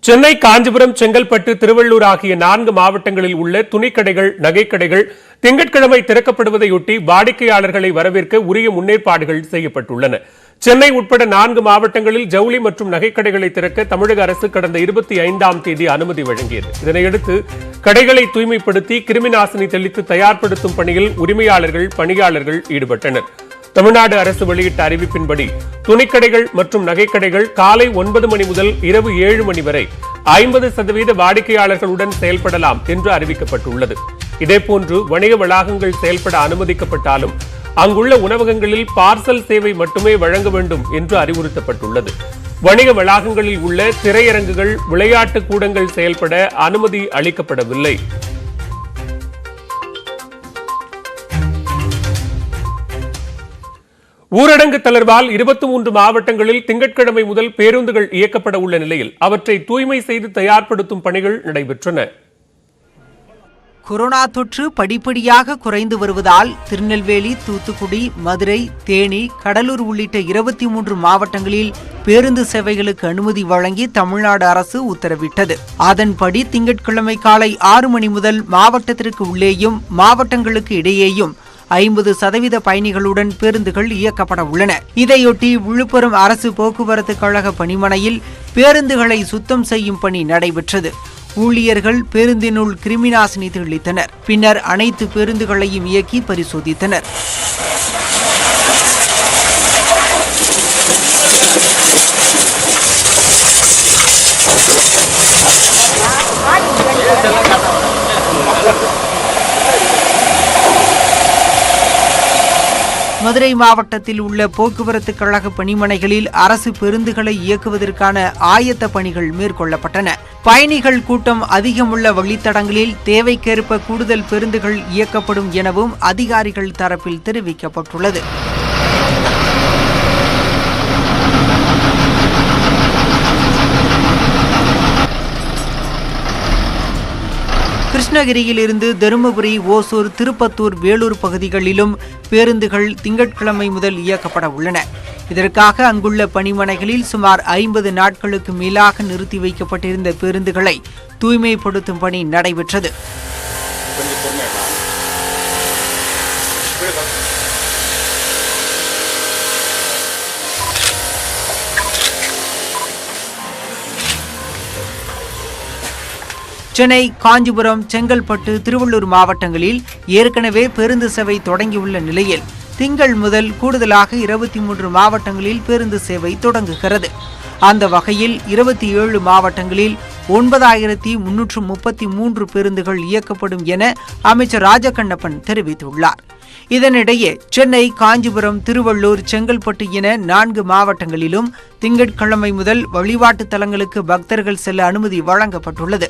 சென்னை, காஞ்சிபுரம், செங்கல்பட்டு, திருவள்ளூர் ஆகிய 4 மாவட்டங்களில் உள்ள துணிக்கடைகள், நகைக்கடைகள் திங்கட்கிழமை திறக்கப்படுவதையொட்டி வாடிக்கையாளர்களை வரவேற்க உரிய முன்னேற்பாடுகள் செய்யப்பட்டுள்ளன. சென்னை உட்பட 4 மாவட்டங்களில் ஜவுளி மற்றும் நகைக்கடைகளை திறக்க தமிழக அரசு கடந்த 25ஆம் தேதி அனுமதி வழங்கியது. இதனையடுத்து கடைகளை தூய்மைப்படுத்தி கிருமிநாசினி தெளித்து தயார்படுத்தும் பணியில் உரிமையாளர்கள், பணியாளர்கள் ஈடுபட்டனர். தமிழ்நாடு அரசு வெளியிட்ட அறிவிப்பின்படி துணிக்கடைகள் மற்றும் நகைக்கடைகள் காலை 9 மணி முதல் இரவு 7 மணி வரை 50% வாடிக்கையாளர்களுடன் செயல்படலாம் என்று அறிவிக்கப்பட்டுள்ளது. இதேபோன்று வணிக வளாகங்கள் செயல்பட அனுமதிக்கப்பட்டாலும் அங்குள்ள உணவகங்களில் பார்சல் சேவை மட்டுமே வழங்க வேண்டும் என்று அறிவுறுத்தப்பட்டுள்ளது. வணிக வளாகங்களில் உள்ள திரையரங்குகள், விளையாட்டு கூடங்கள் செயல்பட அனுமதி அளிக்கப்படவில்லை. ஊரடங்கு தளர்வால் 23 மாவட்டங்களில் திங்கட்கிழமை முதல் பேருந்துகள் இயக்கப்பட உள்ள நிலையில் அவற்றை தூய்மை செய்து தயார்படுத்தும் பணிகள் நடைபெற்றன. கொரோனா தொற்று படிப்படியாக குறைந்து வருவதால் திருநெல்வேலி, தூத்துக்குடி, மதுரை, தேனி, கடலூர் உள்ளிட்ட 23 மாவட்டங்களில் பேருந்து சேவைகளுக்கு அனுமதி வழங்கி தமிழ்நாடு அரசு உத்தரவிட்டது. அதன்படி திங்கட்கிழமை காலை 6 மணி முதல் மாவட்டத்திற்கு உள்ளேயும் மாவட்டங்களுக்கு இடையேயும் 50% பயணிகளுடன் பேருந்துகள் இயக்கப்பட உள்ளன. இதையொட்டி விழுப்புரம் அரசு போக்குவரத்து கழக பணிமனையில் பேருந்துகளை சுத்தம் செய்யும் பணி நடைபெற்றது. ஊழியர்கள் பேருந்தினுள் கிருமிநாசினி தெளித்தனர். பின்னர் அனைத்து பேருந்துகளையும் இயக்கி பரிசோதித்தனர். மதுரை மாவட்டத்தில் உள்ள போக்குவரத்து கழக பணிமனைகளில் அரசு பேருந்துகளை இயக்குவதற்கான ஆயத்த பணிகள் மேற்கொள்ளப்பட்டன. பயணிகள் கூட்டம் அதிகமுள்ள வழித்தடங்களில் தேவைக்கேற்ப கூடுதல் பேருந்துகள் இயக்கப்படும் எனவும் அதிகாரிகள் தரப்பில் தெரிவிக்கப்பட்டுள்ளது. கிருஷ்ணகிரியில் இருந்து தருமபுரி, ஓசூர், திருப்பத்தூர், வேலூர் பகுதிகளிலும் பேருந்துகள் திங்கட்கிழமை முதல் இயக்கப்பட உள்ளன. இதற்காக அங்குள்ள பணிமனைகளில் சுமார் 50 நாட்களுக்கு மேலாக நிறுத்தி வைக்கப்பட்டிருந்த பேருந்துகளை தூய்மைப்படுத்தும் பணி நடைபெற்றது. சென்னை, காஞ்சிபுரம், செங்கல்பட்டு, திருவள்ளூர் மாவட்டங்களில் ஏற்கனவே பேருந்து சேவை தொடங்கியுள்ள நிலையில் திங்கள் முதல் கூடுதலாக 23 மாவட்டங்களில் பேருந்து சேவை தொடங்குகிறது. அந்த வகையில் 27 மாவட்டங்களில் 9333 பேருந்துகள் இயக்கப்படும் என அமைச்சர் ராஜகண்ணப்பன் தெரிவித்துள்ளார். இதனிடையே சென்னை, காஞ்சிபுரம், திருவள்ளூர், செங்கல்பட்டு என 4 மாவட்டங்களிலும் திங்கட்கிழமை முதல் வழிபாட்டு தலங்களுக்கு பக்தர்கள் செல்ல அனுமதி வழங்கப்பட்டுள்ளது.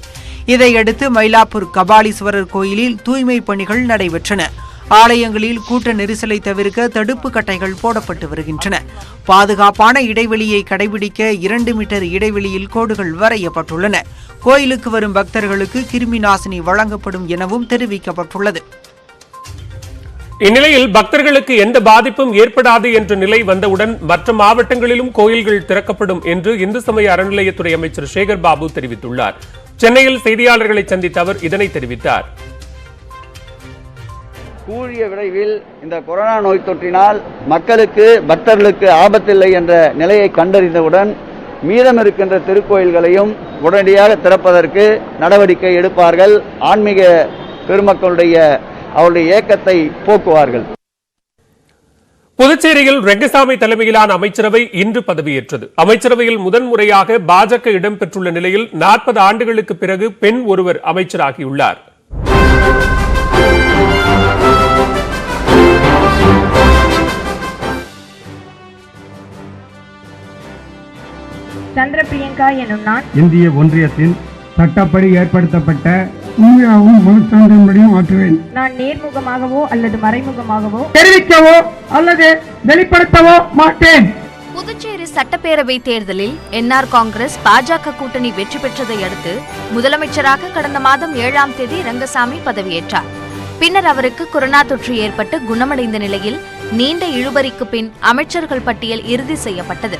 இதையடுத்து மயிலாப்பூர் கபாலீஸ்வரர் கோயிலில் தூய்மை பணிகள் நடைபெற்றன. ஆலயங்களில் கூட்ட நெரிசலை தவிர்க்க தடுப்பு கட்டைகள் போடப்பட்டு வருகின்றன. பாதுகாப்பான இடைவெளியை கடைபிடிக்க 2 மீட்டர் இடைவெளியில் கோடுகள் வரையப்பட்டுள்ளன. கோயிலுக்கு வரும் பக்தர்களுக்கு கிருமி நாசினி வழங்கப்படும் எனவும் தெரிவிக்கப்பட்டுள்ளது. இந்நிலையில் பக்தர்களுக்கு எந்த பாதிப்பும் ஏற்படாது என்ற நிலை வந்தவுடன் மற்ற மாவட்டங்களிலும் கோயில்கள் திறக்கப்படும் என்று இந்து சமய அறநிலையத்துறை அமைச்சர் சேகர் பாபு தெரிவித்துள்ளார். சென்னையில் செய்தியாளர்களை சந்தித்த அவர் இதனை தெரிவித்தார். கூடிய விரைவில் இந்த கொரோனா நோய் தொற்றினால் மக்களுக்கு, பக்தர்களுக்கு ஆபத்தில்லை என்ற நிலையை கண்டறிந்தவுடன் மீதம் இருக்கின்ற திருக்கோயில்களையும் உடனடியாக திறப்பதற்கு நடவடிக்கை எடுப்பார்கள். ஆன்மீக பெருமக்களுடைய அவருடைய ஏக்கத்தை போக்குவார்கள். புதுச்சேரியில் ரெங்கசாமி தலைமையிலான அமைச்சரவை இன்று பதவியேற்றது. அமைச்சரவையில் முதன்முறையாக பாஜக இடம்பெற்றுள்ள நிலையில் 40 ஆண்டுகளுக்கு பிறகு பெண் ஒருவர் அமைச்சராகியுள்ளார். சந்திரபிரியங்கா எனும் நான் இந்திய ஒன்றியத்தின் சட்டப்படி ஏற்படுத்தப்பட்ட உண்மையாகவும் மனச்சான்றின்படியும் ஆற்றுவேன். நான் நேர்முகமாகவோ அல்லது மறைமுகமாகவோ தெரிவிக்கவோ அல்லது வெளிப்படுத்தவோ மாட்டேன். புதுச்சேரி சட்டப்பேரவை தேர்தலில் என்ஆர் காங்கிரஸ் பாஜக கூட்டணி வெற்றி பெற்றதை அடுத்து முதலமைச்சராக கடந்த மாதம் 7ஆம் தேதி ரங்கசாமி பதவியேற்றார். பின்னர் அவருக்கு கொரோனா தொற்று ஏற்பட்டு குணமடைந்த நிலையில் நீண்ட இழுபறிக்கு பின் அமைச்சர்கள் பட்டியல் இறுதி செய்யப்பட்டது.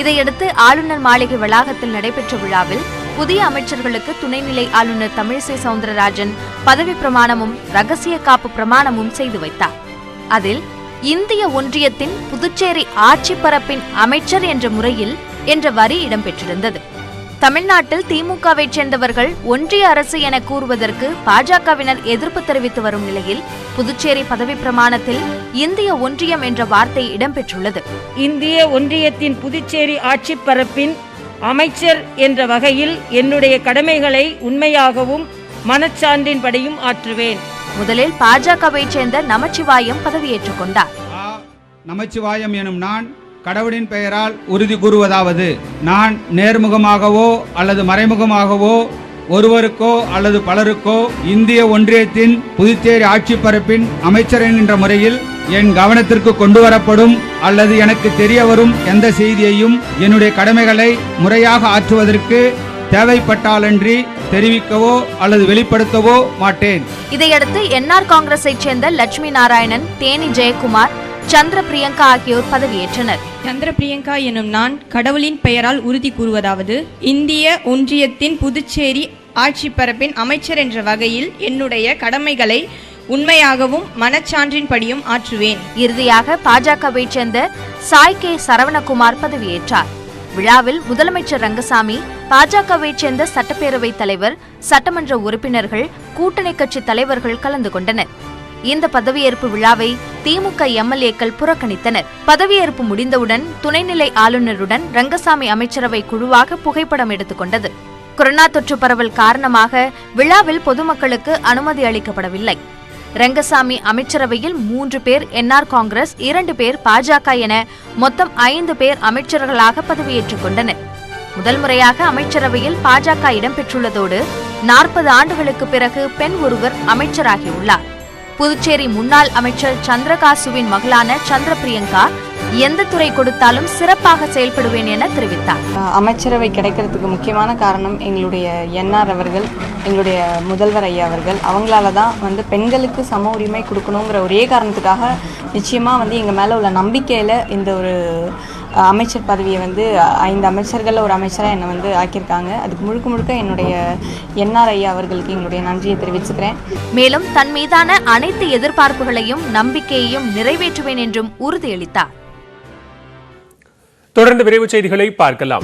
இதையடுத்து ஆளுநர் மாளிகை வளாகத்தில் நடைபெற்ற விழாவில் புதிய அமைச்சர்களுக்கு துணைநிலை ஆளுநர் தமிழிசை சவுந்தரராஜன் பதவி பிரமாணமும் ரகசிய காப்பு பிரமாணமும் செய்து வைத்தார். அதில் இந்திய ஒன்றியத்தின் புதுச்சேரி ஆட்சி பரப்பின் அமைச்சர் என்ற முறையில் என்ற வரி இடம்பெற்றிருந்தது. தமிழ்நாட்டில் திமுகவைச் சேர்ந்தவர்கள் ஒன்றிய அரசு என கூறுவதற்கு பாஜகவினர் எதிர்ப்பு தெரிவித்து வரும் நிலையில் புதுச்சேரி பதவி பிரமாணத்தில் இந்திய ஒன்றியம் என்ற வார்த்தை இடம்பெற்றுள்ளது. இந்திய ஒன்றியத்தின் புதுச்சேரி ஆட்சி பரப்பின் அமைச்சர் என்ற வகையில் என்னுடைய கடமைகளை உண்மையாகவும் மனச்சான்றின்படியும் ஆற்றுவேன். முதலில் பாஜகவைச் சேர்ந்த நமச்சிவாயம் பதவியேற்றுக் கொண்டார். நமச்சிவாயம் எனும் நான் கடவுளின் பெயரால் உறுதி கூறுவதாவது, நான் நேர்முகமாகவோ அல்லது மறைமுகமாகவோ ஒருவருக்கோ அல்லது பலருக்கோ இந்திய ஒன்றியத்தின் புதுச்சேரி ஆட்சி பரப்பின் அமைச்சர் என்கின்ற முறையில் என் கவனத்திற்கு கொண்டு வரப்படும் அல்லது எனக்கு தெரிய வரும் எந்த செய்தியையும் என்னுடைய கடமைகளை முறையாக ஆற்றுவதற்கு தேவைப்பட்டாலன்றி தெரிவிக்கவோ அல்லது வெளிப்படுத்தவோ மாட்டேன். இதையடுத்து என்ஆர் காங்கிரஸைச் சேர்ந்த லட்சுமி நாராயணன், தேனி ஜெயக்குமார், சந்திர பிரியங்கா ஆகியோர் பதவியேற்றனர். சந்திர பிரியங்கா எனும் நான் கடவுளின் பெயரால் உறுதி கூறுவதாவது, இந்திய ஒன்றியத்தின் புதுச்சேரி ஆட்சி பரப்பின் அமைச்சர் என்ற வகையில் என்னுடைய கடமைகளை உண்மையாகவும் மனச்சான்றின்படியும் ஆற்றுவேன். இறுதியாக பாஜகவைச் சேர்ந்த சாய் கே சரவணகுமார் பதவியேற்றார். விழாவில் முதலமைச்சர் ரங்கசாமி, பாஜகவைச் சேர்ந்த சட்டப்பேரவைத் தலைவர், சட்டமன்ற உறுப்பினர்கள், கூட்டணி கட்சி தலைவர்கள் கலந்து கொண்டனர். இந்த பதவியேற்பு விழாவை திமுக எம்எல்ஏக்கள் புறக்கணித்தனர். பதவியேற்பு முடிந்தவுடன் துணைநிலை ஆளுநருடன் ரங்கசாமி அமைச்சரவை குழுவாக புகைப்படம் எடுத்துக்கொண்டது. கொரோனா தொற்று பரவல் காரணமாக விழாவில் பொதுமக்களுக்கு அனுமதி அளிக்கப்படவில்லை. ரங்கசாமி அமைச்சரவையில் 3 பேர் என்ஆர் காங்கிரஸ், 2 பேர் பாஜக என மொத்தம் 5 பேர் அமைச்சர்களாக பதவியேற்றுக் கொண்டனர். முதல் முறையாக அமைச்சரவையில் பாஜக இடம்பெற்றுள்ளதோடு 40 ஆண்டுகளுக்கு பிறகு பெண் ஒருவர் அமைச்சராகியுள்ளார். புதுச்சேரி முன்னாள் அமைச்சர் சந்திரகாசுவின் மகளான சந்திர பிரியங்கா எந்த துறை கொடுத்தாலும் சிறப்பாக செயல்படுவேன் என தெரிவித்தார். அமைச்சரவை கிடைக்கிறதுக்கு முக்கியமான காரணம் எங்களுடைய என்ஆர் அவர்கள், எங்களுடைய முதல்வர் ஐயா அவர்கள். அவங்களால தான் பெண்களுக்கு சம உரிமை கொடுக்கணுங்கிற ஒரே காரணத்துக்காக நிச்சயமாக எங்கள் மேலே உள்ள நம்பிக்கையில் இந்த ஒரு அமைச்சர் பதவியை 5 அமைச்சர்களில் ஒரு அமைச்சராக என்னை ஆக்கியிருக்காங்க. அதுக்கு முழுக்க முழுக்க என்னுடைய என்ஆர் ஐயா அவர்களுக்கு எங்களுடைய நன்றியை தெரிவிச்சுக்கிறேன். மேலும் தன் மீதான அனைத்து எதிர்பார்ப்புகளையும் நம்பிக்கையையும் நிறைவேற்றுவேன் என்றும் உறுதியளித்தார். தொடர்ந்து விரைவு செய்திகளை பார்க்கலாம்.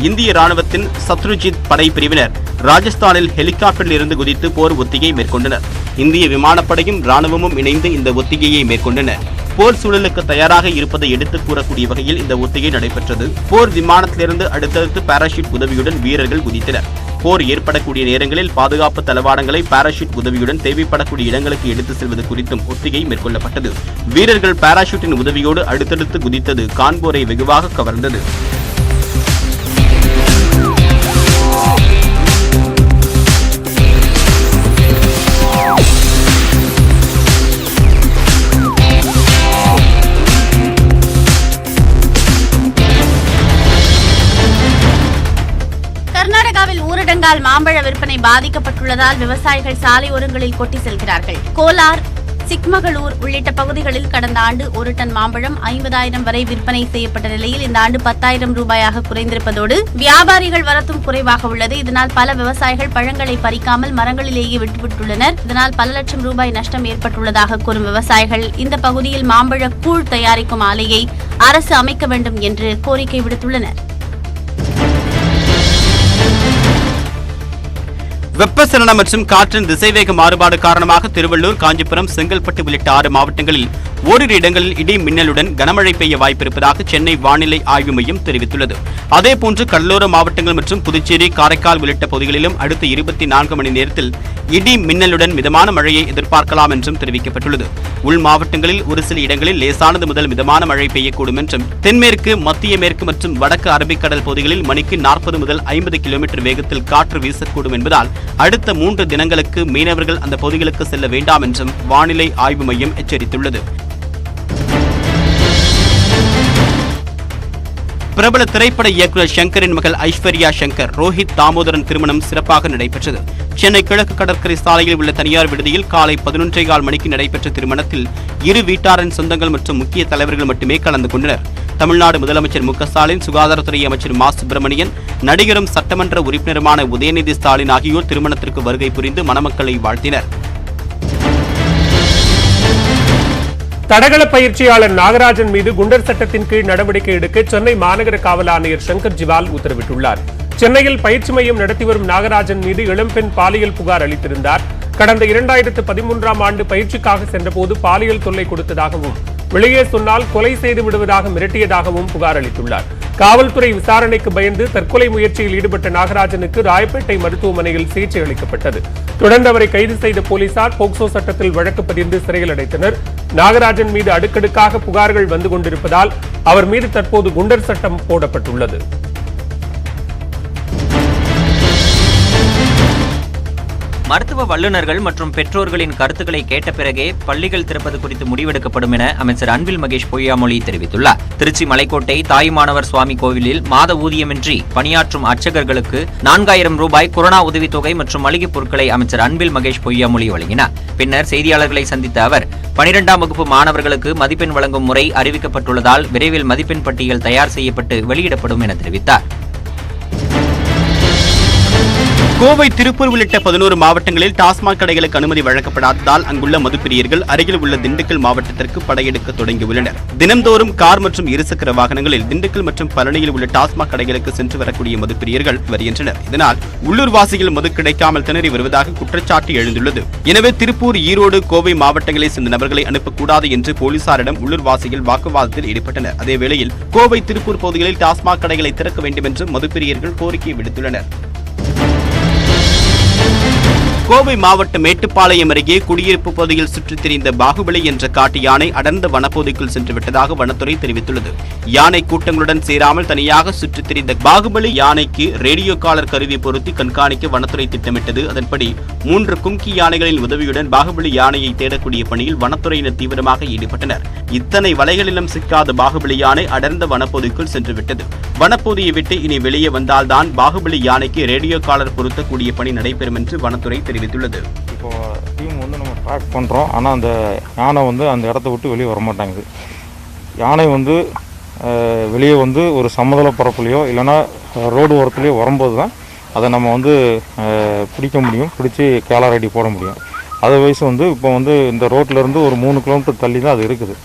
இந்திய ராணுவத்தின் சத்ருஜித் படை பிரிவினர் ராஜஸ்தானில் ஹெலிகாப்டரில் இருந்து குதித்து போர் ஒத்திகை மேற்கொண்டனர். இந்திய விமானப்படையும் ராணுவமும் இணைந்து இந்த ஒத்திகையை மேற்கொண்டனர். போர் சூழலுக்கு தயாராக இருப்பதை எடுத்துக் கூறக்கூடிய வகையில் இந்த ஒத்திகை நடைபெற்றது. போர் விமானத்திலிருந்து அடுத்தடுத்து பாராசூட் உதவியுடன் வீரர்கள் குதித்தனர். போர் ஏற்படக்கூடிய நேரங்களில் பாதுகாப்பு தளவாடங்களை பாராசூட் உதவியுடன் தேவைப்படக்கூடிய இடங்களுக்கு எடுத்து செல்வது குறித்தும் ஒத்திகை மேற்கொள்ளப்பட்டது. வீரர்கள் பாராசூட்டின் உதவியோடு அடுத்தடுத்து குதித்தது காண்போரை வெகுவாக கவர்ந்தது. கர்நாடகாவில் ஊரடங்கால் மாம்பழ விற்பனை பாதிக்கப்பட்டுள்ளதால் விவசாயிகள் சாலையோரங்களில் கொட்டி செல்கிறார்கள். கோலார், சிக்மகளூர் உள்ளிட்ட பகுதிகளில் கடந்த ஆண்டு 1 டன் மாம்பழம் 50,000 வரை விற்பனை செய்யப்பட்ட நிலையில் இந்த ஆண்டு 10,000 ரூபாயாக குறைந்திருப்பதோடு வியாபாரிகள் வரத்தும் குறைவாக உள்ளது. இதனால் பல விவசாயிகள் பழங்களை பறிக்காமல் மரங்களிலேயே விட்டுவிட்டுள்ளனர். இதனால் பல லட்சம் ரூபாய் நஷ்டம் ஏற்பட்டுள்ளதாக கூறும் விவசாயிகள் இந்த பகுதியில் மாம்பழ கூழ் தயாரிக்கும் ஆலையை அரசு அமைக்க வேண்டும் என்று கோரிக்கை விடுத்துள்ளனர். வெப்பசலனம் மற்றும் காற்றின் திசைவேக மாறுபாடு காரணமாக திருவள்ளூர், காஞ்சிபுரம், செங்கல்பட்டு உள்ளிட்ட 6 மாவட்டங்களில் ஓரிரு இடங்களில் இடி மின்னலுடன் கனமழை பெய்ய வாய்ப்பிருப்பதாக சென்னை வானிலை ஆய்வு மையம் தெரிவித்துள்ளது. அதேபோன்று கடலோர மாவட்டங்கள் மற்றும் புதுச்சேரி, காரைக்கால் உள்ளிட்ட பகுதிகளிலும் அடுத்த 24 மணி நேரத்தில் இடி மின்னலுடன் மிதமான மழையை எதிர்பார்க்கலாம் என்றும் தெரிவிக்கப்பட்டுள்ளது. உள் மாவட்டங்களில் ஒரு சில இடங்களில் லேசானது முதல் மிதமான மழை பெய்யக்கூடும் என்றும், தென்மேற்கு, மத்திய மேற்கு மற்றும் வடக்கு அரபிக்கடல் பகுதிகளில் மணிக்கு 40 முதல் 50 கிலோமீட்டர் வேகத்தில் காற்று வீசக்கூடும் என்பதால் அடுத்த 3 தினங்களுக்கு மீனவர்கள் அந்த பகுதிகளுக்கு செல்ல வேண்டாம் என்றும் வானிலை ஆய்வு மையம் எச்சரித்துள்ளது. பிரபல திரைப்பட இயக்குநர் ஷங்கரின் மகள் ஐஸ்வர்யா ஷங்கர், ரோஹித் தாமோதரன் திருமணம் சிறப்பாக நடைபெற்றது. சென்னை கிழக்கு கடற்கரை சாலையில் உள்ள தனியார் விடுதியில் காலை 11:15 மணிக்கு நடைபெற்ற திருமணத்தில் இரு வீட்டாரின் சொந்தங்கள் மற்றும் முக்கிய தலைவர்கள் மட்டுமே கலந்து கொண்டனர். தமிழ்நாடு முதலமைச்சர் மு க ஸ்டாலின், சுகாதாரத்துறை அமைச்சர் மா சுப்பிரமணியன், நடிகரும் சட்டமன்ற உறுப்பினருமான உதயநிதி ஸ்டாலின் ஆகியோர் திருமணத்திற்கு வருகை புரிந்து மணமக்களை வாழ்த்தினர். தடகள பயிற்சியாளர் நாகராஜன் மீது குண்டர் சட்டத்தின் கீழ் நடவடிக்கை எடுக்க சென்னை மாநகர காவல் ஆணையர் சங்கர் ஜிவால் உத்தரவிட்டுள்ளார். சென்னையில் பயிற்சி மையம் நடத்தி வரும் நாகராஜன் மீது இளம்பெண் பாலியல் புகார் அளித்திருந்தார். கடந்த 2013ஆம் ஆண்டு பயிற்சிக்காக சென்றபோது பாலியல் தொல்லை கொடுத்ததாகவும், வெளியே சொன்னால் கொலை செய்து விடுவதாக மிரட்டியதாகவும் புகார் அளித்துள்ளார். காவல்துறை விசாரணைக்கு பயந்து தற்கொலை முயற்சியில் ஈடுபட்ட நாகராஜனுக்கு ராயப்பேட்டை மருத்துவமனையில் சிகிச்சை அளிக்கப்பட்டது. தொடர்ந்து அவரை கைது செய்த போலீசார் போக்சோ சட்டத்தில் வழக்கு பதிந்து சிறையில் அடைத்தனர். நாகராஜன் மீது அடுக்கடுக்காக புகார்கள் வந்து கொண்டிருப்பதால் அவர் மீது தற்போது குண்டர் சட்டம் போடப்பட்டுள்ளது. மருத்துவ வல்லுநர்கள் மற்றும் பெற்றோர்களின் கருத்துக்களை கேட்ட பிறகே பள்ளிகள் திறப்பது குறித்து முடிவெடுக்கப்படும் என அமைச்சர் அன்பில் மகேஷ் பொய்யாமொழி தெரிவித்துள்ளார். திருச்சி மலைக்கோட்டை தாயுமானவர் சுவாமி கோவிலில் மாத ஊதியமின்றி பணியாற்றும் அர்ச்சகர்களுக்கு 4000 ரூபாய் கொரோனா உதவித்தொகை மற்றும் மளிகைப் பொருட்களை அமைச்சர் அன்பில் மகேஷ் பொய்யாமொழி வழங்கினார். பின்னர் செய்தியாளர்களை சந்தித்த அவர் 12ஆம் வகுப்பு மாணவர்களுக்கு மதிப்பெண் வழங்கும் முறை அறிவிக்கப்பட்டுள்ளதால் விரைவில் மதிப்பெண் பட்டியல் தயார் செய்யப்பட்டு வெளியிடப்படும் என தெரிவித்தார். கோவை, திருப்பூர் உள்ளிட்ட 11 மாவட்டங்களில் டாஸ்மாக் கடைகளுக்கு அனுமதி வழங்கப்படாததால் அங்குள்ள மதுப்பிரியர்கள் அருகில் உள்ள திண்டுக்கல் மாவட்டத்திற்கு படையெடுக்க தொடங்கியுள்ளனர். தினந்தோறும் கார் மற்றும் இருசக்கர வாகனங்களில் திண்டுக்கல் மற்றும் பழனியில் உள்ள டாஸ்மாக் கடைகளுக்கு சென்று வரக்கூடிய மதுப்பிரியர்கள் வருகின்றனர். இதனால் உள்ளூர்வாசிகள் மது கிடைக்காமல் திணறி வருவதாக குற்றச்சாட்டு எழுந்துள்ளது. எனவே திருப்பூர், ஈரோடு, கோவை மாவட்டங்களை சேர்ந்த நபர்களை அனுப்பக்கூடாது என்று போலீசாரிடம் உள்ளூர்வாசிகள் வாக்குவாதத்தில் ஈடுபட்டனர். அதேவேளையில் கோவை, திருப்பூர் பகுதிகளில் டாஸ்மாக் கடைகளை திறக்க வேண்டும் என்று மதுப்பிரியர்கள் கோரிக்கை விடுத்துள்ளனர். கோவை மாவட்டம் மேட்டுப்பாளையம் அருகே குடியிருப்பு பகுதியில் சுற்றித் திரிந்த பாகுபலி என்ற காட்டு யானை அடர்ந்த வனப்பகுதிக்குள் சென்றுவிட்டதாக வனத்துறை தெரிவித்துள்ளது. யானை கூட்டங்களுடன் சேராமல் தனியாக சுற்றித் திரிந்த பாகுபலி யானைக்கு ரேடியோ காலர் கருவி பொருத்தி கண்காணிக்க வனத்துறை திட்டமிட்டது. அதன்படி 3 கும்கி யானைகளின் உதவியுடன் பாகுபலி யானையை தேடக்கூடிய பணியில் வனத்துறையினர் தீவிரமாக ஈடுபட்டனர். இத்தனை வலைகளிலும் சிக்காத பாகுபலி யானை அடர்ந்த வனப்பகுதிக்குள் சென்றுவிட்டது. வனப்பகுதியை விட்டு இனி வெளியே வந்தால்தான் பாகுபலி யானைக்கு ரேடியோ காலர் பொருத்தக்கூடிய பணி நடைபெறும் என்று வனத்துறை தெரிவித்துள்ளது. இப்போ டீம் நம்ம ட்ராக் பண்ணுறோம், ஆனால் அந்த யானை அந்த இடத்த விட்டு வெளியே வரமாட்டாங்குது. யானை வெளியே ஒரு சமதள பரப்புலையோ இல்லைன்னா ரோடு ஓரத்துலையோ வரும்போது தான் அதை நம்ம பிடிக்க முடியும், பிடிச்சி கேலர் ஐடி போட முடியும். அது வயசு இப்போ இந்த ரோட்லேருந்து ஒரு 3 கிலோமீட்டர் தள்ளி தான் அது இருக்குது.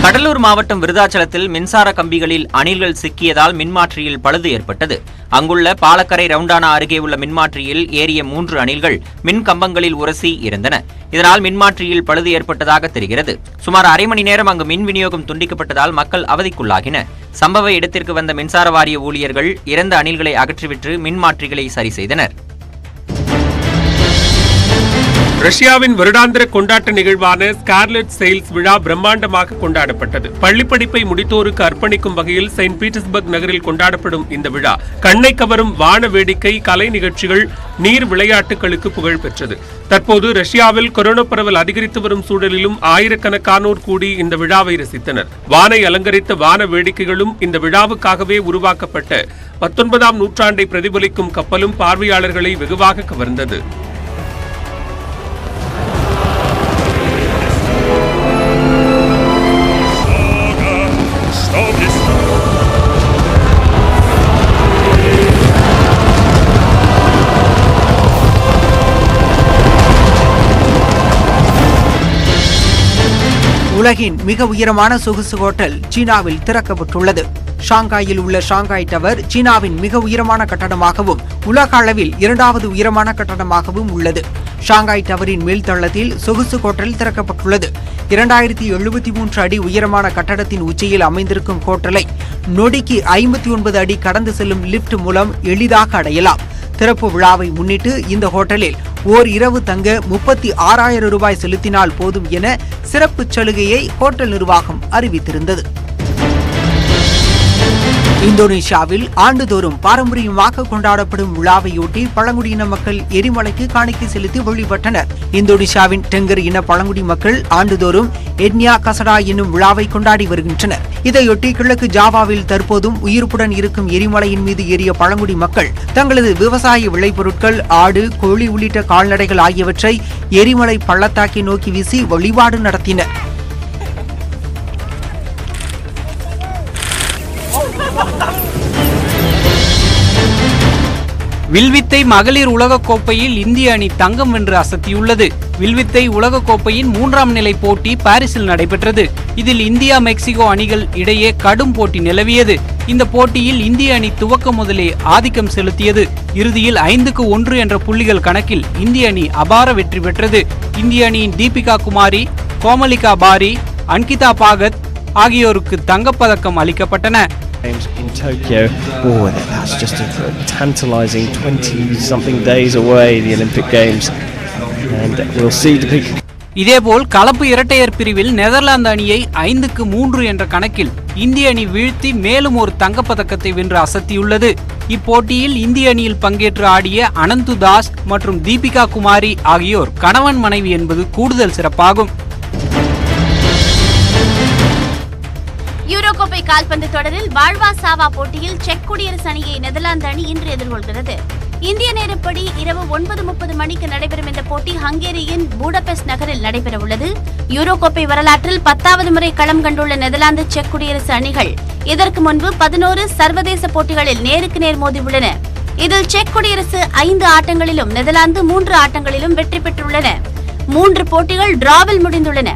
கடலூர் மாவட்டம் விருதாச்சலத்தில் மின்சார கம்பிகளில் அணில்கள் சிக்கியதால் மின்மாற்றியில் பழுது ஏற்பட்டது. அங்குள்ள பாலக்கரை ரவுண்டானா அருகே உள்ள மின்மாற்றியில் ஏறிய 3 அணில்கள் மின் கம்பங்களில் உரசி இருந்தன. இதனால் மின்மாற்றியில் பழுது ஏற்பட்டதாக தெரிகிறது. சுமார் அரை மணி நேரம் அங்கு மின் விநியோகம் துண்டிக்கப்பட்டதால் மக்கள் அவதிக்குள்ளாகினர். சம்பவ இடத்திற்கு வந்த மின்சார வாரிய ஊழியர்கள் இறந்த அணில்களை அகற்றிவிட்டு மின்மாற்றிகளை சரி செய்தனர். ரஷ்யாவின் வருடாந்திர கொண்டாட்ட நிகழ்வான ஸ்கார்லெட் செயில்ஸ் விழா பிரம்மாண்டமாக கொண்டாடப்பட்டது. பள்ளிப்படிப்பை முடித்தோருக்கு அர்ப்பணிக்கும் வகையில் செயின்ட் பீட்டர்ஸ்பர்க் நகரில் கொண்டாடப்படும் இந்த விழா கண்ணை கவரும் வான வேடிக்கை, கலை நிகழ்ச்சிகள், நீர் விளையாட்டுகளுக்கு புகழ் பெற்றது. தற்போது ரஷ்யாவில் கொரோனா பரவல் அதிகரித்து வரும் சூழலிலும் ஆயிரக்கணக்கானோர் கூடி இந்த விழாவை ரசித்தனர். வானை அலங்கரித்த வான வேடிக்கைகளும் இந்த விழாவுக்காகவே உருவாக்கப்பட்ட 19ஆம் நூற்றாண்டை பிரதிபலிக்கும் கப்பலும் பார்வையாளர்களை வெகுவாக கவர்ந்தது. உலகின் மிக உயரமான சொகுசு ஹோட்டல் சீனாவில் திறக்கப்பட்டுள்ளது. ஷாங்காயில் உள்ள ஷாங்காய் டவர் சீனாவின் மிக உயரமான கட்டடமாகவும் உலக அளவில் 2வது உயரமான கட்டடமாகவும் உள்ளது. ஷாங்காய் டவரின் மேல்தளத்தில் சொகுசு ஹோட்டல் திறக்கப்பட்டுள்ளது. 2073 அடி உயரமான கட்டடத்தின் உச்சியில் அமைந்திருக்கும் ஹோட்டலை நொடிக்கு 59 அடி கடந்து செல்லும் லிப்ட் மூலம் எளிதாக அடையலாம். திறப்பு விழாவை முன்னிட்டு இந்த ஹோட்டலில் ஓர் இரவு தங்க 36,000 ரூபாய் செலுத்தினால் போதும் என சிறப்பு சலுகையை ஹோட்டல் நிர்வாகம் அறிவித்திருந்தது. இந்தோனேஷியாவில் ஆண்டுதோறும் பாரம்பரியமாக கொண்டாடப்படும் விழாவையொட்டி பழங்குடியின மக்கள் எரிமலைக்கு காணிக்கை செலுத்தி வழிபட்டனர். இந்தோனேஷியாவின் டெங்கர் இன பழங்குடி மக்கள் ஆண்டுதோறும் எட்னியா கசடா என்னும் விழாவை கொண்டாடி வருகின்றனர். இதையொட்டி கிழக்கு ஜாவாவில் தற்போதும் உயிர்ப்புடன் இருக்கும் எரிமலையின் மீது ஏறிய பழங்குடி மக்கள் தங்களது விவசாய விளைபொருட்கள், ஆடு, கோழி உள்ளிட்ட கால்நடைகள் ஆகியவற்றை எரிமலை பள்ளத்தாக்கை நோக்கி வீசி வழிபாடு நடத்தினர். வில்வித்தை மகளிர் உலகக்கோப்பையில் இந்திய அணி தங்கம் வென்று அசத்தியுள்ளது. வில்வித்தை உலகக்கோப்பையின் 3ஆம் நிலை போட்டி பாரிஸில் நடைபெற்றது. இதில் இந்தியா மெக்சிகோ அணிகள் இடையே கடும் போட்டி நிலவியது. இந்த போட்டியில் இந்திய அணி துவக்க முதலே ஆதிக்கம் செலுத்தியது. இறுதியில் 5-1 என்ற புள்ளிகள் கணக்கில் இந்திய அணி அபார வெற்றி பெற்றது. இந்திய அணியின் தீபிகா குமாரி, கோமலிகா பாரி, அன்கிதா பாகத் ஆகியோருக்கு தங்கப்பதக்கம் அளிக்கப்பட்டன. In Tokyo, that's just a tantalizing 20-something days away, the Olympic Games, and we'll see the big. இதேபோல் கலப்பு இரட்டையர் பிரிவில் நெதர்லாந்து அணியை 5-3 என்ற கணக்கில் இந்திய அணி வீழ்த்தி மேலும் ஒரு தங்கப்பதக்கத்தை வென்று அசத்தியுள்ளது. இப்போட்டியில் இந்திய அணியில் பங்கேற்று ஆடிய அனந்து தாஸ் மற்றும் தீபிகா குமாரி ஆகியோர் கணவன் மனைவி என்பது கூடுதல் சிறப்பாகும். யூரோ கோப்பை கால்பந்து தொடரில் வாழ்வா சாவா போட்டியில் செக் குடியரசு அணியை நெதர்லாந்து அணி இன்று எதிர்கொள்கிறது. இந்திய நேரப்படி இரவு 9:30 மணிக்கு நடைபெறும் இந்த போட்டி ஹங்கேரியின் பூடபெஸ்ட் நகரில் நடைபெறவுள்ளது. யூரோ கோப்பை வரலாற்றில் 10வது முறை களம் கண்டுள்ள நெதர்லாந்து செக் குடியரசு அணிகள் இதற்கு முன்பு 11 சர்வதேச போட்டிகளில் நேருக்கு நேர் மோதியுள்ளன. இதில் செக் குடியரசு 5 ஆட்டங்களிலும் நெதர்லாந்து 3 ஆட்டங்களிலும் வெற்றி பெற்றுள்ளன. 3 போட்டிகள் டிராவில் முடிந்துள்ளன.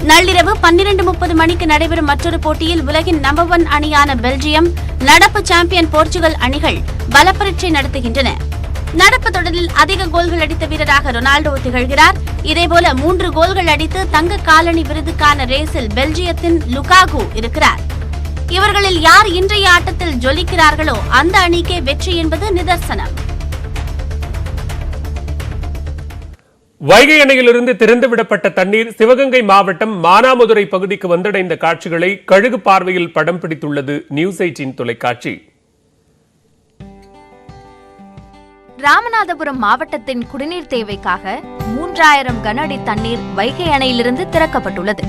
நள்ளிரவு 12:30 மணிக்கு நடைபெறும் மற்றொரு போட்டியில் உலகின் நம்பர் 1 அணியான பெல்ஜியம், நடப்பு சாம்பியன் போர்ச்சுகல் அணிகள் பலப்பரீட்சை நடத்துகின்றன. நடப்பு தொடரில் அதிக கோல்கள் அடித்த வீரராக ரொனால்டோ திகழ்கிறார். இதேபோல 3 கோல்கள் அடித்து தங்க காலணி விருதுக்கான ரேஸில் பெல்ஜியத்தின் லுகாகு இருக்கிறார். இவர்களில் யார் இன்றைய ஆட்டத்தில் ஜொலிக்கிறார்களோ அந்த அணிக்கே வெற்றி என்பது நிதர்சனம். வைகை அணையிலிருந்து திறந்துவிடப்பட்ட தண்ணீர் சிவகங்கை மாவட்டம் மானாமதுரை பகுதிக்கு வந்தடைந்த காட்சிகளை கழுகு பார்வையில் படம் பிடித்துள்ளது நியூஸ் 18 தொலைக்காட்சி. ராமநாதபுரம் மாவட்டத்தின் குடிநீர் தேவைக்காக 3000 கன அடி தண்ணீர் வைகை அணையிலிருந்து திறக்கப்பட்டுள்ளது.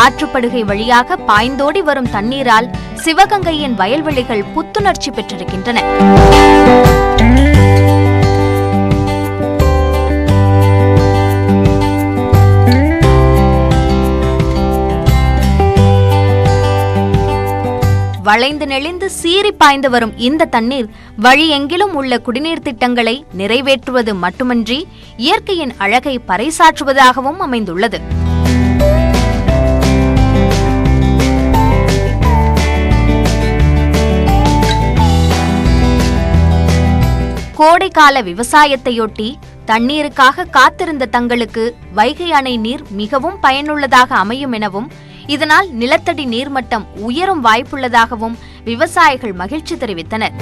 ஆற்றுப்படுகை வழியாக பாய்ந்தோடி வரும் தண்ணீரால் சிவகங்கையின் வயல்வெளிகள் புத்துணர்ச்சி பெற்றிருக்கின்றன. வளைந்து நெளிந்து சீறி பாய்ந்து வரும் இந்த தண்ணீர் வழி எங்கிலும் உள்ள குடிநீர் திட்டங்களை நிறைவேற்றுவது மட்டுமின்றி இயற்கையின் அழகை பறைசாற்றுவதாகவும் அமைந்துள்ளது. கோடைக்கால விவசாயத்தையொட்டி தண்ணீருக்காக காத்திருந்த தங்களுக்கு வைகை அணை நீர் மிகவும் பயனுள்ளதாக அமையும் எனவும் இதனால் நிலத்தடி நீர்மட்டம் உயரும் வாய்ப்புள்ளதாகவும் விவசாயிகள் மகிழ்ச்சி தெரிவித்தனர்.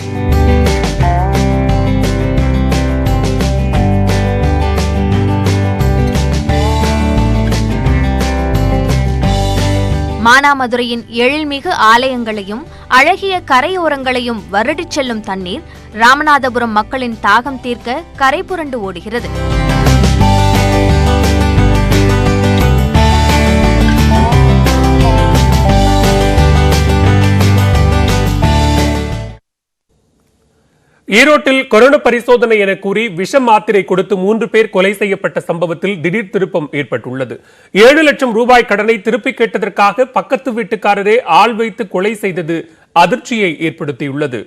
மானாமதுரையின் எழில்மிகு ஆலயங்களையும் அழகிய கரையோரங்களையும் வருடிச் செல்லும் தண்ணீர் ராமநாதபுரம் மக்களின் தாகம் தீர்க்க கரை புரண்டு ஓடுகிறது. ஈரோட்டில் கொரோனா பரிசோதனை என கூறி விஷ மாத்திரை கொடுத்து 3 பேர் கொலை செய்யப்பட்ட சம்பவத்தில் திடீர் திருப்பம் ஏற்பட்டுள்ளது. 7 லட்சம் ரூபாய் கடனை திருப்பிக் கேட்டதற்காக பக்கத்து வீட்டுக்காரரே ஆள் வைத்து கொலை செய்தது அதிர்ச்சியை ஏற்படுத்தியுள்ளது.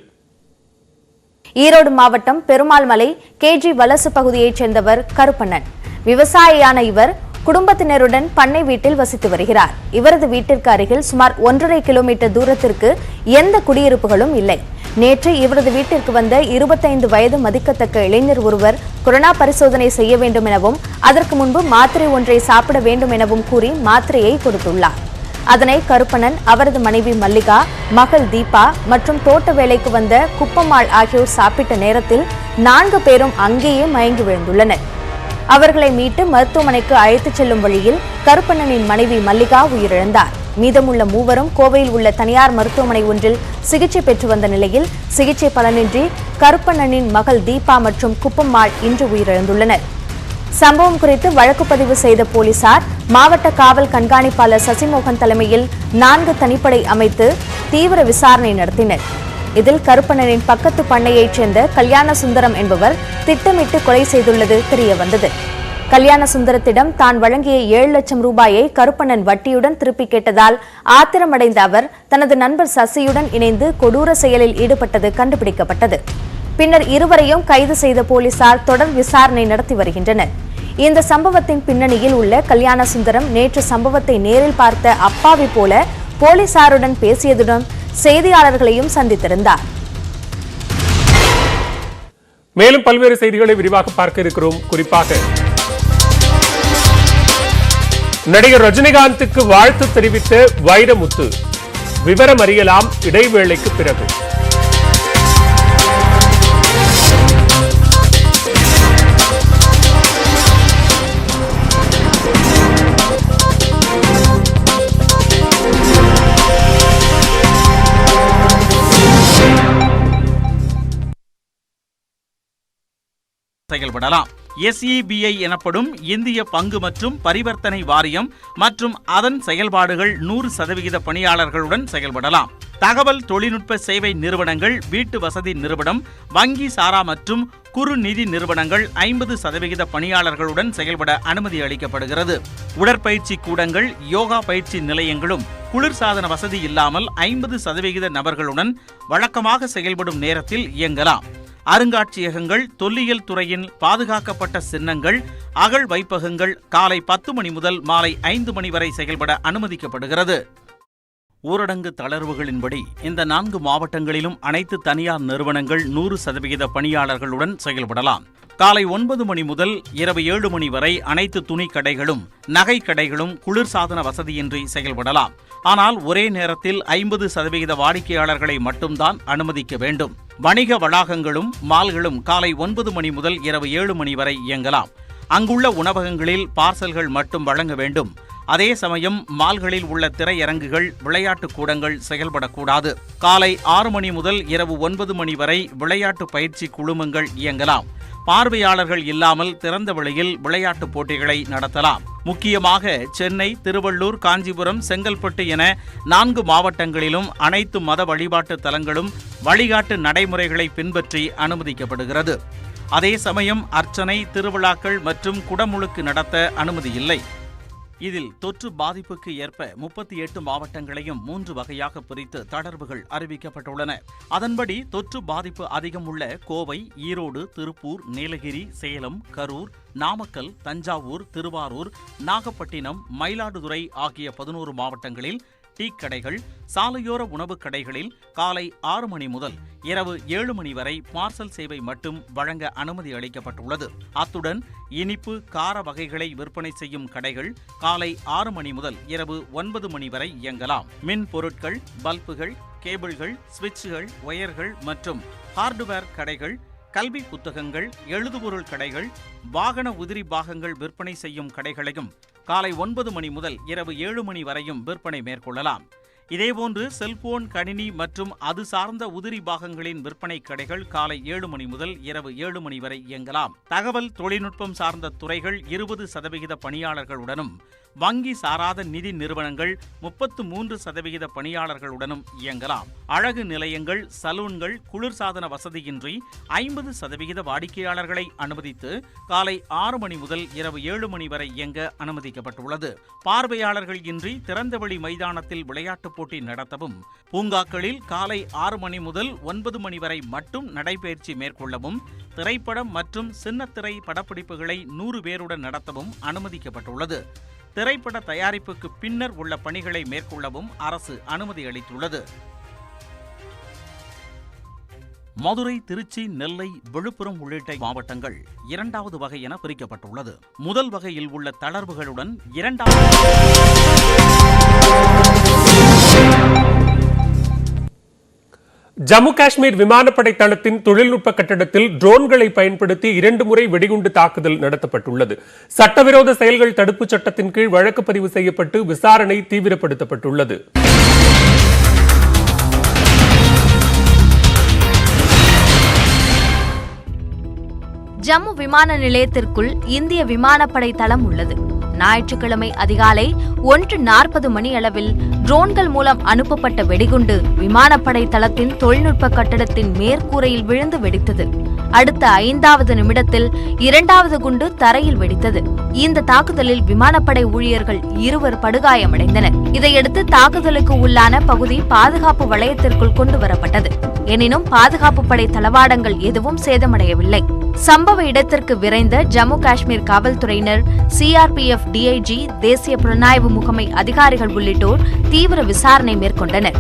ஈரோடு மாவட்டம் பெருமாள்மலை கேஜி வலசு பகுதியைச் சேர்ந்தவர் கருப்பண்ணன். விவசாயியான இவர் குடும்பத்தினருடன் பண்ணை வீட்டில் வசித்து வருகிறார். இவரது வீட்டிற்கு அருகில் சுமார் 1.5 கிலோமீட்டர் தூரத்திற்கு எந்த குடியிருப்புகளும் இல்லை. நேற்று இவரது வீட்டிற்கு வந்த 25 வயது மதிக்கத்தக்க இளைஞர் ஒருவர் கொரோனா பரிசோதனை செய்ய வேண்டும் எனவும் அதற்கு முன்பு மாத்திரை ஒன்றை சாப்பிட வேண்டும் எனவும் கூறி மாத்திரையை கொடுத்துள்ளார். அதனை கருப்பண்ணன், அவரது மனைவி மல்லிகா, மகள் தீபா மற்றும் தோட்ட வேலைக்கு வந்த குப்பம்மாள் ஆகியோர் சாப்பிட்ட நேரத்தில் 4 பேரும் அங்கேயே மயங்கி விழுந்துள்ளனர். அவர்களை மீட்டு மருத்துவமனைக்கு அழைத்துச் செல்லும் வழியில் கருப்பண்ணனின் மனைவி மல்லிகா உயிரிழந்தார். மீதமுள்ள 3 கோவையில் உள்ள தனியார் மருத்துவமனை ஒன்றில் சிகிச்சை பெற்று வந்த நிலையில் சிகிச்சை பலனின்றி கருப்பண்ணனின் மகள் தீபா மற்றும் குப்பம்மாள் இன்று உயிரிழந்துள்ளனர். சம்பவம் குறித்து வழக்கு பதிவு செய்த போலீசார் மாவட்ட காவல் கண்காணிப்பாளர் சசிமோகன் தலைமையில் 4 தனிப்படை அமைத்து தீவிர விசாரணை நடத்தினர். இதில் கருப்பண்ணனின் பக்கத்து பண்ணையைச் சேர்ந்த கல்யாண சுந்தரம் என்பவர் திட்டமிட்டு கொலை செய்துள்ளது தெரியவந்தது. கல்யாண சுந்தரத்திடம் தான் வழங்கிய 7 லட்சம் ரூபாயை கருப்பண்ணன் வட்டியுடன் திருப்பி கேட்டதால் ஆத்திரமடைந்த அவர் தனது நண்பர் சசியுடன் இணைந்து கொடூர செயலில் ஈடுபட்டது கண்டுபிடிக்கப்பட்டது. பின்னர் இருவரையும் கைது செய்த போலீசார் தொடர் விசாரணை நடத்தி வருகின்றனர். இந்த சம்பவத்தின் பின்னணியில் உள்ள கல்யாண சுந்தரம் நேற்று சம்பவத்தை நேரில் பார்த்த அப்பாவி போல போலீசாருடன் பேசியதுடன் செய்தியாளர்களையும் சந்தித்திருந்தார். மேலும் பல்வேறு செய்திகளை விரிவாக பார்க்க இருக்கிறோம். குறிப்பாக நடிகர் ரஜினிகாந்துக்கு வாழ்த்து தெரிவித்த வைரமுத்து, விவரம் அறியலாம் இடைவேளைக்கு பிறகு. செயல்படலாம். SEBI எனப்படும் இந்திய பங்கு மற்றும் பரிவர்த்தனை வாரியம் மற்றும் அதன் செயல்பாடுகள் 100% பணியாளர்களுடன் செயல்படலாம். தகவல் தொழில்நுட்ப சேவை நிறுவனங்கள், வீட்டு வசதி நிறுவனம், வங்கி சாரா மற்றும் குறு நிதி நிறுவனங்கள் 50% பணியாளர்களுடன் செயல்பட அனுமதி அளிக்கப்படுகிறது. உடற்பயிற்சி கூடங்கள், யோகா பயிற்சி நிலையங்களும் குளிர்சாதன வசதி இல்லாமல் 50% நபர்களுடன் வழக்கமாக செயல்படும் நேரத்தில் இயங்கலாம். அருங்காட்சியகங்கள், தொல்லியல் துறையின் பாதுகாக்கப்பட்ட சின்னங்கள், அகழ் வைப்பகங்கள் காலை 10 மணி முதல் மாலை 5 மணி வரை செயல்பட அனுமதிக்கப்படுகிறது. ஊரடங்கு தளர்வுகளின்படி இந்த 4 மாவட்டங்களிலும் அனைத்து தனியார் நிறுவனங்கள் 100% பணியாளர்களுடன் செயல்படலாம். காலை 9 மணி முதல் இரவு 7 மணி வரை அனைத்து துணி கடைகளும் நகை கடைகளும் குளிர்சாதன வசதியின்றி செயல்படலாம். ஆனால் ஒரே நேரத்தில் 50% வாடிக்கையாளர்களை மட்டும்தான் அனுமதிக்க வேண்டும். வணிக வளாகங்களும் மால்களும் காலை 9 மணி முதல் இரவு 7 மணி வரை இயங்கலாம். அங்குள்ள உணவகங்களில் பார்சல்கள் மட்டும் வழங்க வேண்டும். அதே சமயம் மால்களில் உள்ள திரையரங்குகள், விளையாட்டு கூடங்கள் செயல்படக்கூடாது. காலை 6 மணி முதல் இரவு 9 மணி வரை விளையாட்டு பயிற்சி குழுமங்கள் இயங்கலாம். பார்வையாளர்கள் இல்லாமல் திறந்த வெளியில் விளையாட்டு போட்டிகளை நடத்தலாம். முக்கியமாக சென்னை, திருவள்ளூர், காஞ்சிபுரம், செங்கல்பட்டு என 4 மாவட்டங்களிலும் அனைத்து மத வழிபாட்டு தலங்களும் வழிகாட்டு நடைமுறைகளை பின்பற்றி அனுமதிக்கப்படுகிறது. அதே சமயம் அர்ச்சனை, திருவிழாக்கள் மற்றும் குடமுழுக்கு நடத்த அனுமதி இல்லை. இதில் தொற்று பாதிப்புக்கு ஏற்ப 38 மாவட்டங்களையும் 3 வகையாக பிரித்து தளர்வுகள் அறிவிக்கப்பட்டுள்ளன. அதன்படி தொற்று பாதிப்பு அதிகம் உள்ள கோவை, ஈரோடு, திருப்பூர், நீலகிரி, சேலம், கரூர், நாமக்கல், தஞ்சாவூர், திருவாரூர், நாகப்பட்டினம், மயிலாடுதுறை ஆகிய 11 மாவட்டங்களில் டீ கடைகள், சாலையோர உணவுக் கடைகளில் காலை 6 மணி முதல் இரவு 7 மணி வரை பார்சல் சேவை மட்டும் வழங்க அனுமதி அளிக்கப்பட்டுள்ளது. அத்துடன் இனிப்பு, கார வகைகளை விற்பனை செய்யும் கடைகள் காலை 6 மணி முதல் இரவு 9 மணி வரை இயங்கலாம். மின் பொருட்கள், பல்புகள், கேபிள்கள், சுவிட்சுகள், ஒயர்கள் மற்றும் ஹார்ட்வேர் கடைகள், கல்வி புத்தகங்கள், எழுதுபொருள் கடைகள், வாகன உதிரி பாகங்கள் விற்பனை செய்யும் கடைகளையும் காலை 9 மணி முதல் இரவு 7 மணி வரையும் விற்பனை மேற்கொள்ளலாம். இதேபோன்று செல்போன், கணினி மற்றும் அது சார்ந்த உதிரி பாகங்களின் விற்பனை கடைகள் காலை 7 மணி முதல் இரவு 7 மணி வரை இயங்கலாம். தகவல் தொழில்நுட்பம் சார்ந்த துறைகள் 20% பணியாளர்களுடனும், வங்கி சாராத நிதி நிறுவனங்கள் 33% பணியாளர்களுடனும் இயங்கலாம். அழகு நிலையங்கள், சலூன்கள் குளிர்சாதன வசதியின்றி 50% வாடிக்கையாளர்களை அனுமதித்து காலை 6 மணி முதல் இரவு 7 மணி வரை இயங்க அனுமதிக்கப்பட்டுள்ளது. பார்வையாளர்கள் இன்றி திறந்தவெளி மைதானத்தில் விளையாட்டுப் போட்டி நடத்தவும், பூங்காக்களில் காலை 6 மணி முதல் 9 மணி வரை மட்டும் நடைபயிற்சி மேற்கொள்ளவும், திரைப்படம் மற்றும் சின்னத்திரை படப்பிடிப்புகளை 100 பேருடன் நடத்தவும் அனுமதிக்கப்பட்டுள்ளது. திரைப்பட தயாரிப்புக்கு பின்னர் உள்ள பணிகளை மேற்கொள்ளவும் அரசு அனுமதி அளித்துள்ளது. மதுரை, திருச்சி, நெல்லை, விழுப்புரம் உள்ளிட்ட மாவட்டங்கள் 2வது வகை என பிரிக்கப்பட்டுள்ளது. முதல் வகையில் உள்ள தளர்வுகளுடன் 2வது ஜம்மு காஷ்மீர் விமானப்படை தளத்தின் தொழில்நுட்ப கட்டடத்தில் ட்ரோன்களை பயன்படுத்தி 2 முறை வெடிகுண்டு தாக்குதல் நடத்தப்பட்டுள்ளது. சட்டவிரோத செயல்கள் தடுப்புச் சட்டத்தின் கீழ் வழக்கு பதிவு செய்யப்பட்டு விசாரணை தீவிரப்படுத்தப்பட்டுள்ளது. ஜம்மு விமான நிலையத்திற்குள் இந்திய விமானப்படை தளம் உள்ளது. ஞாயிற்றுக்கிழமை அதிகாலை 1:40 மணி அளவில் ட்ரோன்கள் மூலம் அனுப்பப்பட்ட வெடிகுண்டு விமானப்படை தளத்தின் தொழில்நுட்ப கட்டடத்தின் மேற்கூரையில் விழுந்து வெடித்தது. அடுத்த 5வது நிமிடத்தில் 2வது குண்டு தரையில் வெடித்தது. இந்த தாக்குதலில் விமானப்படை ஊழியர்கள் 2 படுகாயமடைந்தனர். இதையடுத்து தாக்குதலுக்கு உள்ளான பகுதி பாதுகாப்பு வளையத்திற்குள் கொண்டு வரப்பட்டது. எனினும் பாதுகாப்பு படை தளவாடங்கள் எதுவும் சேதமடையவில்லை. சம்பவ இடத்திற்கு விரைந்த ஜம்மு காஷ்மீர் காவல்துறையினர், CRPF DIG, தேசிய புலனாய்வு முகமை அதிகாரிகள் உள்ளிட்டோர் தீவிர விசாரணை மேற்கொண்டனர்.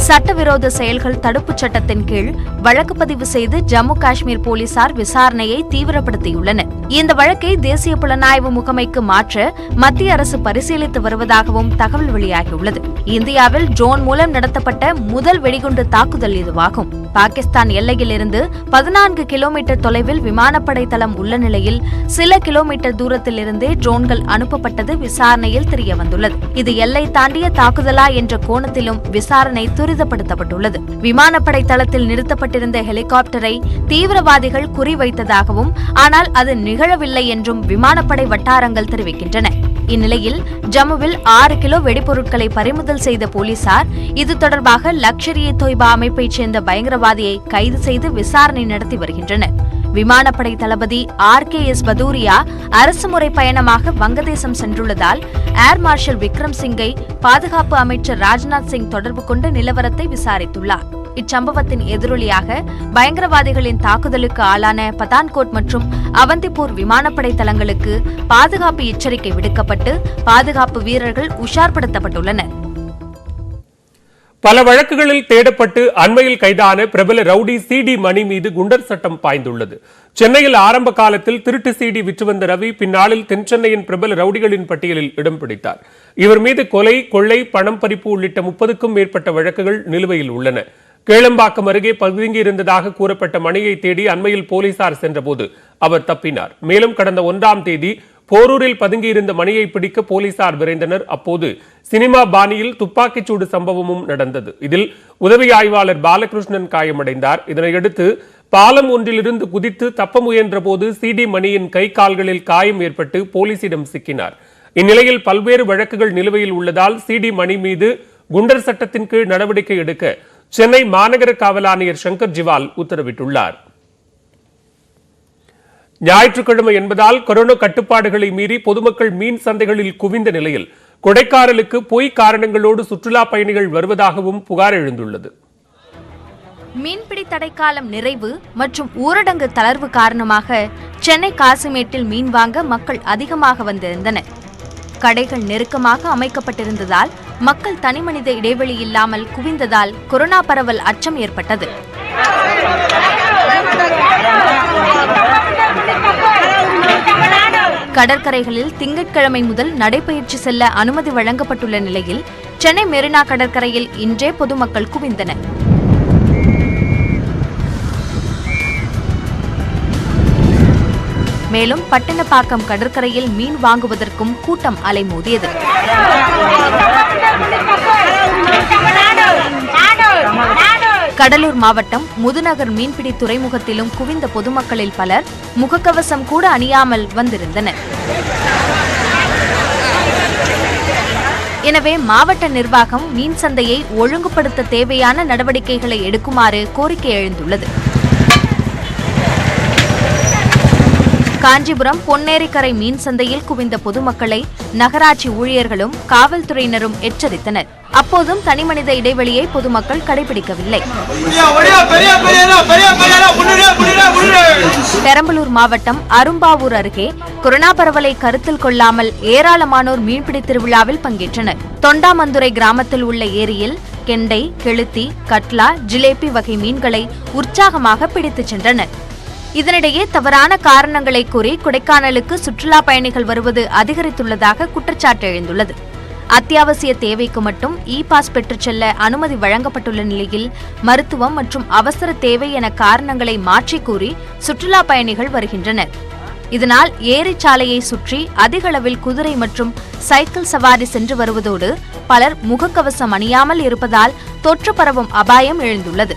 சட்டவிரோத செயல்கள் தடுப்புச் சட்டத்தின் கீழ் வழக்கு பதிவு செய்து ஜம்மு காஷ்மீர் போலீசார் விசாரணையை தீவிரப்படுத்தியுள்ளனர். இந்த வழக்கை தேசிய புலனாய்வு முகமைக்கு மாற்ற மத்திய அரசு பரிசீலித்து வருவதாகவும் தகவல் வெளியாகியுள்ளது. இந்தியாவில் ட்ரோன் மூலம் நடத்தப்பட்ட முதல் வெடிகுண்டு தாக்குதல் இதுவாகும். பாகிஸ்தான் எல்லையில் இருந்து 14 கிலோமீட்டர் தொலைவில் விமானப்படை தளம் உள்ள நிலையில் சில கிலோமீட்டர் தூரத்தில் இருந்தே ட்ரோன்கள் அனுப்பப்பட்டது விசாரணையில் தெரியவந்துள்ளது. இது எல்லை தாண்டிய தாக்குதலா என்ற கோணத்திலும் விசாரணை துரிதப்படுத்தப்பட்டுள்ளது. விமானப்படை தளத்தில் நிறுத்தப்பட்டிருந்த ஹெலிகாப்டரை தீவிரவாதிகள் குறிவைத்ததாகவும், ஆனால் அது நிகழவில்லை என்றும் விமானப்படை வட்டாரங்கள் தெரிவிக்கின்றன. இந்நிலையில் ஜம்முவில் 6 கிலோ வெடிபொருட்களை பறிமுதல் செய்த போலீசார் இது தொடர்பாக லஷ்கர்-இ-தொய்பா அமைப்பைச் சேர்ந்த பயங்கரவாதியை கைது செய்து விசாரணை நடத்தி வருகின்றனர். விமானப்படை தளபதி RKS பதூரியா அரசுமுறை பயணமாக வங்கதேசம் சென்றுள்ளதால் ஏர் மார்ஷல் விக்ரம் சிங்கை பாதுகாப்பு அமைச்சர் ராஜ்நாத் சிங் தொடர்பு கொண்டு நிலவரத்தை விசாரித்துள்ளார். இச்சம்பவத்தின் எதிரொலியாக பயங்கரவாதிகளின் தாக்குதலுக்கு ஆளான பதான்கோட் மற்றும் அவந்திப்பூர் விமானப்படை தளங்களுக்கு பாதுகாப்பு எச்சரிக்கை விடுக்கப்பட்டு பாதுகாப்பு வீரர்கள் உஷார்படுத்தப்பட்டுள்ளனர். பல வழக்குகளில் தேடப்பட்டு அண்மையில் கைதான பிரபல ரவுடி CD மணி மீது குண்டர் சட்டம் பாய்ந்துள்ளது. சென்னையில் ஆரம்ப காலத்தில் திருட்டு CD விற்று வந்த ரவி பின்னாளில் தென்சென்னையின் பிரபல ரவுடிகளின் பட்டியலில் இடம் பிடித்தார். இவர் மீது கொலை, கொள்ளை, பணம் பறிப்பு உள்ளிட்ட 30க்கும் மேற்பட்ட வழக்குகள் நிலுவையில் உள்ளன. கேளம்பாக்கம் அருகே பதுங்கியிருந்ததாக கூறப்பட்ட மணியை தேடி அண்மையில் போலீசார் சென்றபோது அவர் தப்பினார். மேலும் கடந்த 1ஆம் தேதி போரூரில் பதுங்கியிருந்த மணியை பிடிக்க போலீசார் விரைந்தனர். அப்போது சினிமா பாணியில் துப்பாக்கிச்சூடு சம்பவமும் நடந்தது. இதில் உதவி ஆய்வாளர் பாலகிருஷ்ணன் காயமடைந்தார். இதனையடுத்து பாலம் ஒன்றிலிருந்து குதித்து தப்ப முயன்ற போது CD மணியின் கை கால்களில் காயம் ஏற்பட்டு போலீசிடம் சிக்கினார். இந்நிலையில் பல்வேறு வழக்குகள் நிலுவையில் உள்ளதால் CD மணி மீது குண்டர் சட்டத்தின் கீழ் நடவடிக்கை எடுக்க சென்னை மாநகர காவல் ஆணையர் சங்கர் ஜிவால் உத்தரவிட்டுள்ளார். ஞாயிற்றுக்கிழமை என்பதால் கொரோனா கட்டுப்பாடுகளை மீறி பொதுமக்கள் மீன் சந்தைகளில் குவிந்த நிலையில் கொடைக்கானலுக்கு பொய் காரணங்களோடு சுற்றுலா பயணிகள் வருவதாகவும் புகார் எழுந்துள்ளது. மீன்பிடி தடைக்காலம் நிறைவு மற்றும் ஊரடங்கு தளர்வு காரணமாக சென்னை காசிமேட்டில் மீன் வாங்க மக்கள் அதிகமாக வந்திருந்தனர். கடைகள் நெருக்கமாக அமைக்கப்பட்டிருந்ததால் மக்கள் தனிமனித இடைவெளி இல்லாமல் குவிந்ததால் கொரோனா பரவல் அச்சம் ஏற்பட்டது. கடற்கரைகளில் திங்கட்கிழமை முதல் நடைபயிற்சி செல்ல அனுமதி வழங்கப்பட்டுள்ள நிலையில் சென்னை மெரினா கடற்கரையில் இன்றே பொதுமக்கள் குவிந்தனர். மேலும் பட்டினப்பாக்கம் கடற்கரையில் மீன் வாங்குவதற்கும் கூட்டம் அலைமோதியது. கடலூர் மாவட்டம் முதுநகர் மீன்பிடி துறைமுகத்திலும் குவிந்த பொதுமக்களில் பலர் முகக்கவசம் கூட அணியாமல் வந்திருந்தனர். எனவே மாவட்ட நிர்வாகம் மீன் சந்தையை ஒழுங்குபடுத்த தேவையான நடவடிக்கைகளை எடுக்குமாறு கோரிக்கை எழுந்துள்ளது. காஞ்சிபுரம் பொன்னேரிக்கரை மீன் சந்தையில் குவிந்த பொதுமக்களை நகராட்சி ஊழியர்களும் காவல்துறையினரும் எச்சரித்தனர். அப்போதும் தனிமனித இடைவெளியை பொதுமக்கள் கடைபிடிக்கவில்லை. பெரம்பலூர் மாவட்டம் அரும்பாவூர் அருகே கொரோனா பரவலை கருத்தில் கொள்ளாமல் ஏராளமானோர் மீன்பிடி திருவிழாவில் பங்கேற்றனர். தொண்டாமந்துரை கிராமத்தில் உள்ள ஏரியில் கெண்டை, கெளுத்தி, கட்லா, ஜிலேபி வகை மீன்களை உற்சாகமாக பிடித்துச் சென்றனர். இதனிடையே தவறான காரணங்களை கூறி கொடைக்கானலுக்கு சுற்றுலா பயணிகள் வருவது அதிகரித்துள்ளதாக குற்றச்சாட்டு எழுந்துள்ளது. அத்தியாவசிய தேவைக்கு மட்டும் இ-பாஸ் பெற்றுச் செல்ல அனுமதி வழங்கப்பட்டுள்ள நிலையில் மருத்துவம் மற்றும் அவசர தேவை என காரணங்களை மாற்றிக் கூறி சுற்றுலா பயணிகள் வருகின்றனர். இதனால் ஏரிச்சாலையை சுற்றி அதிக அளவில் குதிரை மற்றும் சைக்கிள் சவாரி சென்று வருவதோடு பலர் முகக்கவசம் அணியாமல் இருப்பதால் தொற்று பரவும் அபாயம் எழுந்துள்ளது.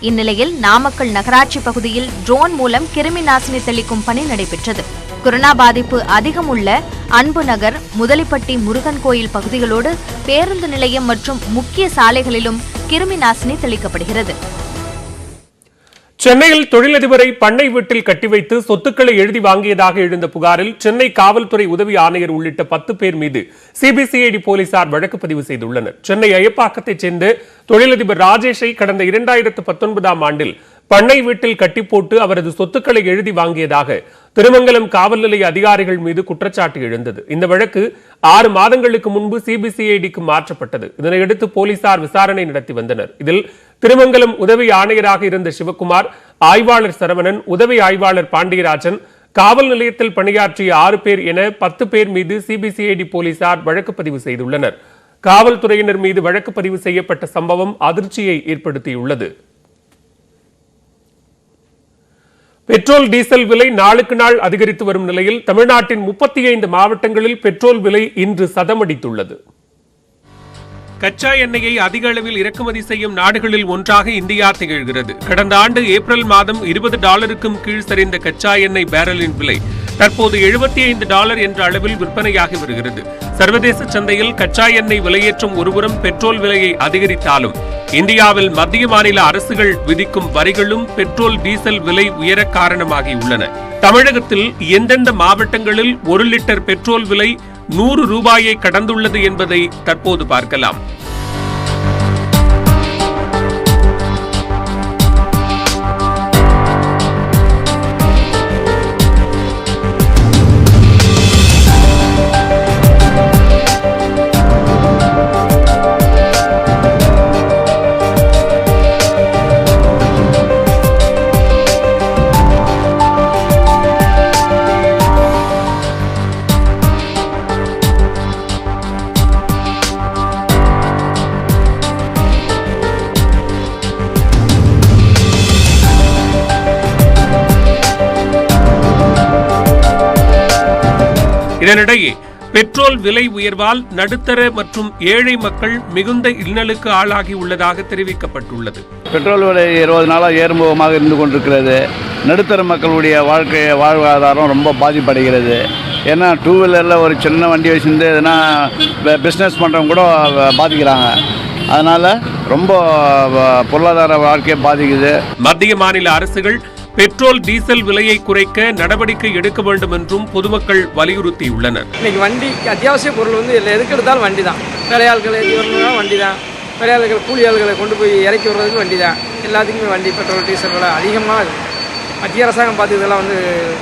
இந்நிலையில் நாமக்கல் நகராட்சி பகுதியில் ட்ரோன் மூலம் கிருமி நாசினி தெளிக்கும் பணி நடைபெற்றது. கொரோனா பாதிப்பு அதிகம் உள்ள அன்பு நகர், முதலிப்பட்டி முருகன் கோயில் பகுதிகளோடு பேருந்து நிலையம் மற்றும் முக்கிய சாலைகளிலும் கிருமி நாசினி தெளிக்கப்படுகிறது. சென்னையில் தொழிலதிபரை பண்ணை வீட்டில் கட்டி வைத்து சொத்துக்களை எழுதி வாங்கியதாக எழுந்த புகாரில் சென்னை காவல்துறை உதவி ஆணையர் உள்ளிட்ட 10 பேர் மீது சிபிசிஐடி போலீசார் வழக்கு பதிவு செய்துள்ளனர். சென்னை அயப்பாக்கத்தைச் சேர்ந்த தொழிலதிபர் ராஜேஷை கடந்த 2019ஆம் ஆண்டில் பண்ணை வீட்டில் கட்டி போட்டு அவரது சொத்துக்களை எழுதி வாங்கியதாக திருமங்கலம் காவல் நிலைய அதிகாரிகள் மீது குற்றச்சாட்டு எழுந்தது. இந்த வழக்கு 6 மாதங்களுக்கு முன்பு சிபிசிஐடிக்கு மாற்றப்பட்டது. இதனையடுத்து போலீசார் விசாரணை நடத்தி வந்தனர். இதில் திருமங்கலம் உதவி ஆணையராக இருந்த சிவக்குமார், ஆய்வாளர் சரவணன், உதவி ஆய்வாளர் பாண்டியராஜன், காவல் நிலையத்தில் பணியாற்றிய 6 பேர் என 10 பேர் மீது சிபிசிஐடி போலீசார் வழக்கு பதிவு செய்துள்ளனர். காவல்துறையினர் மீது வழக்கு பதிவு செய்யப்பட்ட சம்பவம் அதிர்ச்சியை ஏற்படுத்தியுள்ளது. பெட்ரோல் டீசல் விலை நாளுக்கு நாள் அதிகரித்து வரும் நிலையில் தமிழ்நாட்டின் 35 மாவட்டங்களில் பெட்ரோல் விலை இன்று சதமடித்துள்ளது. கச்சா எண்ணெயை அதிக அளவில் இறக்குமதி செய்யும் நாடுகளில் ஒன்றாக இந்தியா திகழ்கிறது. கடந்த ஆண்டு ஏப்ரல் மாதம் $20க்கும் கீழ் சரிந்த கச்சா எண்ணெய் பேரலின் விலை தற்போது $75 என்ற அளவில் விற்பனையாகி வருகிறது. சர்வதேச சந்தையில் கச்சா எண்ணெய் விலையேற்றம் ஒருபுறம் பெட்ரோல் விலையை அதிகரித்தாலும் இந்தியாவில் மத்திய மாநில அரசுகள் விதிக்கும் வரிகளும் பெட்ரோல் டீசல் விலை உயர காரணமாகியுள்ளன. தமிழகத்தில் எந்தெந்த மாவட்டங்களில் 1 லிட்டர் பெட்ரோல் விலை $100 கடந்துள்ளது என்பதை தற்போது பார்க்கலாம். இதனிடையே பெட்ரோல் விலை உயர்வால் நடுத்தர மற்றும் ஏழை மக்கள் மிகுந்த இன்னலுக்கு ஆளாகி உள்ளதாக தெரிவிக்கப்பட்டுள்ளது. பெட்ரோல் விலை 20 நாளாக ஏறுமுகமாக இருந்து கொண்டிருக்கிறது. நடுத்தர மக்களுடைய வாழ்வாதாரம் ரொம்ப பாதிப்படைகிறது. ஏன்னா 2 வீலரில் ஒரு சின்ன வண்டி வச்சுருந்து எதுனா பிஸ்னஸ் பண்ணுறவங்க கூட பாதிக்கிறாங்க. அதனால் ரொம்ப பொருளாதார வாழ்க்கையை பாதிக்குது. மத்திய மாநில அரசுகள் பெட்ரோல் டீசல் விலையை குறைக்க நடவடிக்கை எடுக்க வேண்டும் என்றும் பொதுமக்கள் வலியுறுத்தியுள்ளனர். இன்னைக்கு வண்டி அத்தியாவசிய பொருள் எதுக்கு எடுத்தாலும் வண்டி தான். வேலையாள்களை வண்டி தான். வேலையாள்கள் கூலி ஆள்களை கொண்டு போய் இறக்கி விடுறதுக்கு வண்டி தான். எல்லாத்துக்குமே வண்டி பெட்ரோல் டீசல் விலை அதிகமாக மத்திய அரசாங்கம் பார்த்து இதெல்லாம்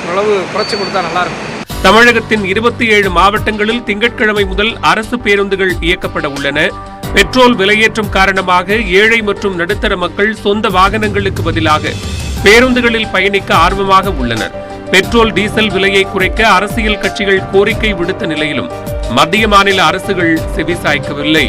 ஓரளவு குறைச்சி கொடுத்தா நல்லாயிருக்கும். தமிழகத்தின் 27 மாவட்டங்களில் திங்கட்கிழமை முதல் அரசு பேருந்துகள் இயக்கப்பட உள்ளன. பெட்ரோல் விலையேற்றம் காரணமாக ஏழை மற்றும் நடுத்தர மக்கள் சொந்த வாகனங்களுக்கு பதிலாக பேருந்துகளில் பயணிக்க ஆர்வமாக உள்ளனர். பெட்ரோல் டீசல் விலையை குறைக்க அரசியல் கட்சிகள் கோரிக்கை விடுத்த நிலையிலும் மத்திய மாநில அரசுகள் செவிசாய்க்கவில்லை.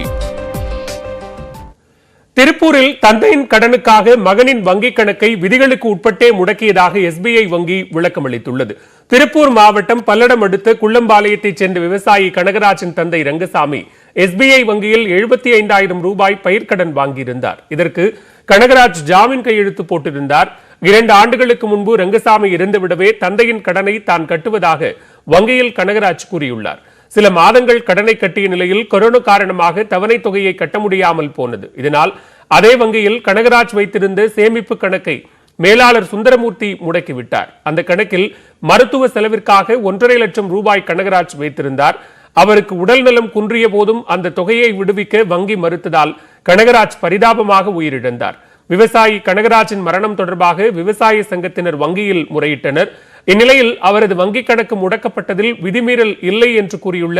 திருப்பூரில் தந்தையின் கடனுக்காக மகனின் வங்கிக் கணக்கை விதிகளுக்கு உட்பட்டே முடக்கியதாக SBI வங்கி விளக்கமளித்துள்ளது. திருப்பூர் மாவட்டம் பல்லடம் அடுத்த குள்ளம்பாளையத்தைச் சேர்ந்த விவசாயி கனகராஜின் தந்தை ரங்கசாமி SBI வங்கியில் $75,000 பயிர்க்கடன் வாங்கியிருந்தார். இதற்கு கனகராஜ் ஜாமீன் கையெழுத்து போட்டிருந்தார். 2 ஆண்டுகளுக்கு முன்பு ரங்கசாமி இறந்துவிடவே தந்தையின் கடனை தான் கட்டுவதாக வங்கியில் கனகராஜ் கூறியுள்ளார். சில மாதங்கள் கடனை கட்டிய நிலையில் கொரோனா காரணமாக தவணை தொகையை கட்ட முடியாமல் போனது. இதனால் அதே வங்கியில் கனகராஜ் வைத்திருந்த சேமிப்பு கணக்கை மேலாளர் சுந்தரமூர்த்தி முடக்கிவிட்டார். அந்த கணக்கில் மருத்துவ செலவிற்காக $1.5 லட்சம் கனகராஜ் வைத்திருந்தார். அவருக்கு உடல்நலம் குன்றிய போதும் அந்த தொகையை விடுவிக்க வங்கி மறுத்ததால் கனகராஜ் பரிதாபமாக உயிரிழந்தார். விவசாயி கனகராஜின் மரணம் தொடர்பாக விவசாய சங்கத்தினர் வங்கியில் முறையிட்டனர். இந்நிலையில் அவரது வங்கிக் கணக்கு முடக்கப்பட்டதில் விதிமீறல் இல்லை என்று கூறியுள்ள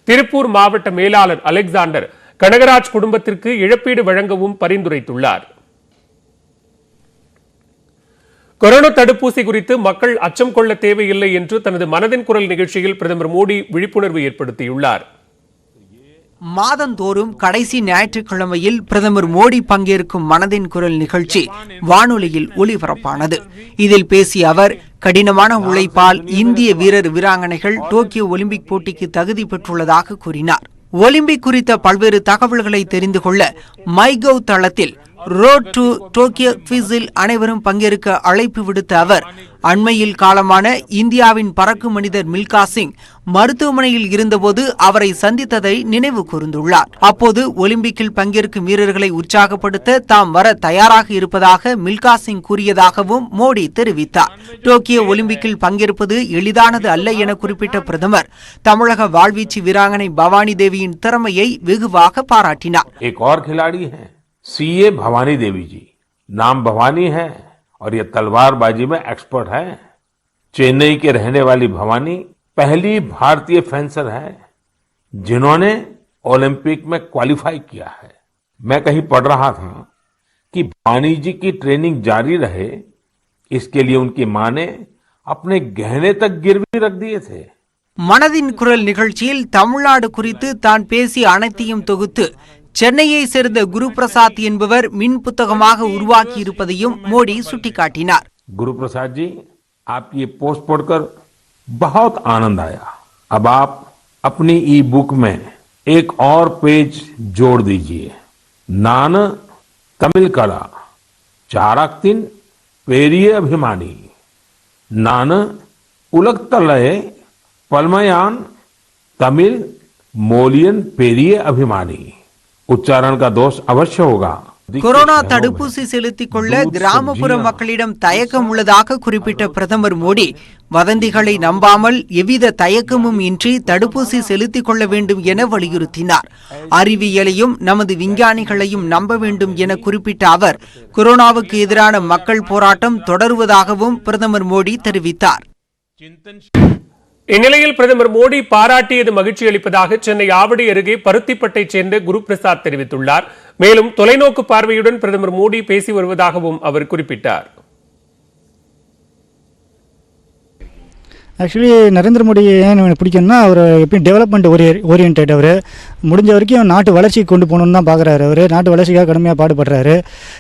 திருப்பூர் மாவட்ட மேலாளர் அலெக்சாண்டர் கனகராஜ் குடும்பத்திற்கு இழப்பீடு வழங்கவும் பரிந்துரைத்துள்ளார். கொரோனா தடுப்பூசி குறித்து மக்கள் அச்சம் கொள்ள தேவையில்லை என்று தனது மனதின் குரல் நிகழ்ச்சியில் பிரதமர் மோடி விழிப்புணர்வு ஏற்படுத்தியுள்ளார். மாதந்தோறும் கடைசி ஞாயிற்றுக்கிழமையில் பிரதமர் மோடி பங்கேற்கும் மனதின் குரல் நிகழ்ச்சி வானொலியில் ஒலிபரப்பானது. இதில் பேசிய அவர், கடினமான உழைப்பால் இந்திய வீரர் வீராங்கனைகள் டோக்கியோ ஒலிம்பிக் போட்டிக்கு தகுதி பெற்றுள்ளதாக கூறினார். ஒலிம்பிக் குறித்த பல்வேறு தகவல்களை தெரிந்து கொள்ள மைகவ் தளத்தில் ரோட் டு டோக்கியோ குவிஸில் அனைவரும் பங்கேற்க அழைப்பு விடுத்த அவர் அண்மையில் காலமான இந்தியாவின் பறக்கும் மனிதர் மில்கா சிங் மருத்துவமனையில் இருந்தபோது அவரை சந்தித்ததை நினைவு கூர்ந்துள்ளார். அப்போது ஒலிம்பிக்கில் பங்கேற்கும் வீரர்களை உற்சாகப்படுத்த தாம் வர தயாராக இருப்பதாக மில்கா சிங் கூறியதாகவும் மோடி தெரிவித்தார். டோக்கியோ ஒலிம்பிக்கில் பங்கேற்பது எளிதானது அல்ல என குறிப்பிட்ட பிரதமர் தமிழக வாழ்வீச்சு வீராங்கனை பவானி தேவியின் திறமையை வெகுவாக பாராட்டினார். सीए भवानी देवी जी, नाम भवानी है और ये तलवारबाजी में एक्सपर्ट है. चेन्नई के रहने वाली भवानी पहली भारतीय फेंसर है जिन्होंने ओलंपिक में क्वालिफाई किया है. मैं कहीं पढ़ रहा था कि भवानी जी की ट्रेनिंग जारी रहे, इसके लिए उनकी मां ने अपने गहने तक गिरवी रख दिए थे. மனதின் குரல் நிகழ்ச்சியில் தமிழ்நாடு குறித்து தான் பேசிய அனைத்தையும் தொகுத்து சென்னையை சேர்ந்த குரு பிரசாத் என்பவர் மின் புத்தகமாக உருவாக்கி இருப்பதையும் மோடி சுட்டிக்காட்டினார். गुरु प्रसाद जी, आपकी ये पोस्ट पढ़कर बहुत आनंद आया. अब आप अपनी ई बुक में एक और पेज जोड़ दीजिए. नान तमिल कला चारक्तिन पेरिये अभिमानी, नान उलगतलय पलमयान तमिल मोलियन पेरिये अभिमानी. उच्चारण का दोष अवश्य होगा. கொரோனா தடுப்பூசி செலுத்திக் கொள்ள கிராமப்புற மக்களிடம் தயக்கம் உள்ளதாக குறிப்பிட்ட பிரதமர் மோடி வதந்திகளை நம்பாமல் எவ்வித தயக்கமும் இன்றி தடுப்பூசி செலுத்திக் கொள்ள வேண்டும் என வலியுறுத்தினார். அறிவியலையும் நமது விஞ்ஞானிகளையும் நம்ப வேண்டும் என குறிப்பிட்ட அவர் கொரோனாவுக்கு எதிரான மக்கள் போராட்டம் தொடருவதாகவும் பிரதமர் மோடி தெரிவித்தார். இந்நிலையில் பிரதமர் மோடி பாராட்டியது மகிழ்ச்சி அளிப்பதாக சென்னை ஆவடி அருகே பருத்திப்பட்டை சேர்ந்த குரு பிரசாத் தெரிவித்துள்ளார். மேலும் தொலைநோக்கு பார்வையுடன் பிரதமர் மோடி பேசி வருவதாகவும் அவர் குறிப்பிட்டார். ஆக்சுவலி நரேந்திர மோடி ஏன் எனக்கு பிடிக்கும்னா அவர் எப்பயும் டெவலப்மெண்ட் ஓரியன்ட். அவர் முடிஞ்ச வரைக்கும் நாட்டு வளர்ச்சிக்கு கொண்டு போகணுன்னு தான் பார்க்குறாரு. அவர் நாட்டு வளர்ச்சிக்காக கடுமையாக பாடுபடுறாரு.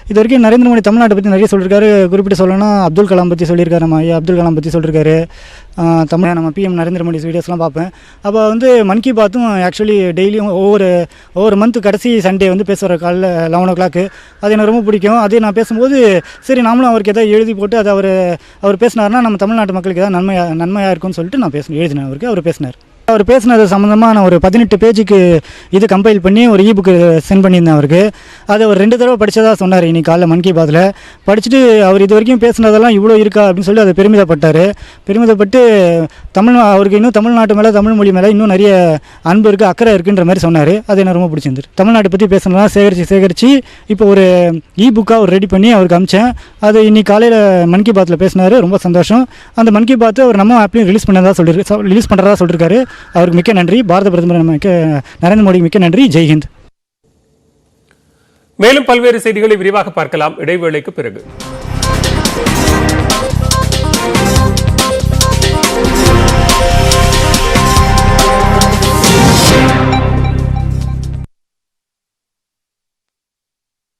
இது வரைக்கும் நரேந்திர மோடி தமிழ்நாட்டை பற்றி நிறைய சொல்லியிருக்காரு. குறிப்பிட்டு சொல்லணும்னா அப்துல் கலாம் பற்றி சொல்லியிருக்காரு. நம்ம ஐயா அப்துல் கலாம் பற்றி சொல்லியிருக்காரு. நம்ம பிஎம் நரேந்திர மோடி வீடியோஸ்லாம் பார்ப்பேன். அப்போ மன் கி பாத்தும் ஆக்சுவலி டெய்லியும் ஒவ்வொரு மந்த் கடைசி சண்டே பேசுகிற காலையில் 11 o'clock. அது எனக்கு ரொம்ப பிடிக்கும். அது நான் பேசும்போது சரி நாமளும் அவருக்கு எதாவது எழுதி போட்டு அதை அவர் பேசினார்னா நம்ம தமிழ்நாட்டு மக்களுக்கு எதாவது நன்மையாக இருக்கும்னு சொல்லிட்டு நான் எழுதினேன் அவருக்கு. அவர் பேசினார். அவர் பேசினது சம்மந்தமாக நான் ஒரு 18 பேஜுக்கு இது கம்பைல் பண்ணி ஒரு இபுக்கு சென்ட் பண்ணியிருந்தேன் அவருக்கு. அதை ஒரு 2 தடவை படித்ததாக சொன்னார் இன்னைக்கு காலைல மன் கி பாத்தில். படிச்சுட்டு அவர் இது வரைக்கும் பேசினதெல்லாம் இவ்வளோ இருக்கா அப்படின்னு சொல்லி அதை பெருமிதப்பட்டு அவருக்கு இன்னும் தமிழ்நாட்டு மேலே தமிழ் மொழி மேலே இன்னும் நிறைய அன்பு இருக்குது, அக்கறை இருக்குன்ற மாதிரி சொன்னார். அது எனக்கு ரொம்ப பிடிச்சிருந்துரு. தமிழ்நாட்டை பற்றி பேசினதெல்லாம் சேகரித்து இப்போ ஒரு இபுக்காக ரெடி பண்ணி அவருக்கு அனுப்பிச்சேன். அது இன்னைக்கு காலையில் மன் கி பாத்தில் பேசினார். ரொம்ப சந்தோஷம். அந்த மன் கி பாத்தை அவர் நம்ம ஆப்லையும் ரிலீஸ் பண்ணுறதா சொல்லியிருக்காரு. அவருக்கு மிக்க நன்றி. பாரத பிரதமர் நரேந்திர மோடி மிக்க நன்றி. ஜெய்ஹிந்த். மேலும் பல்வேறு செய்திகளை விரிவாக பார்க்கலாம் இடைவேளைக்கு பிறகு.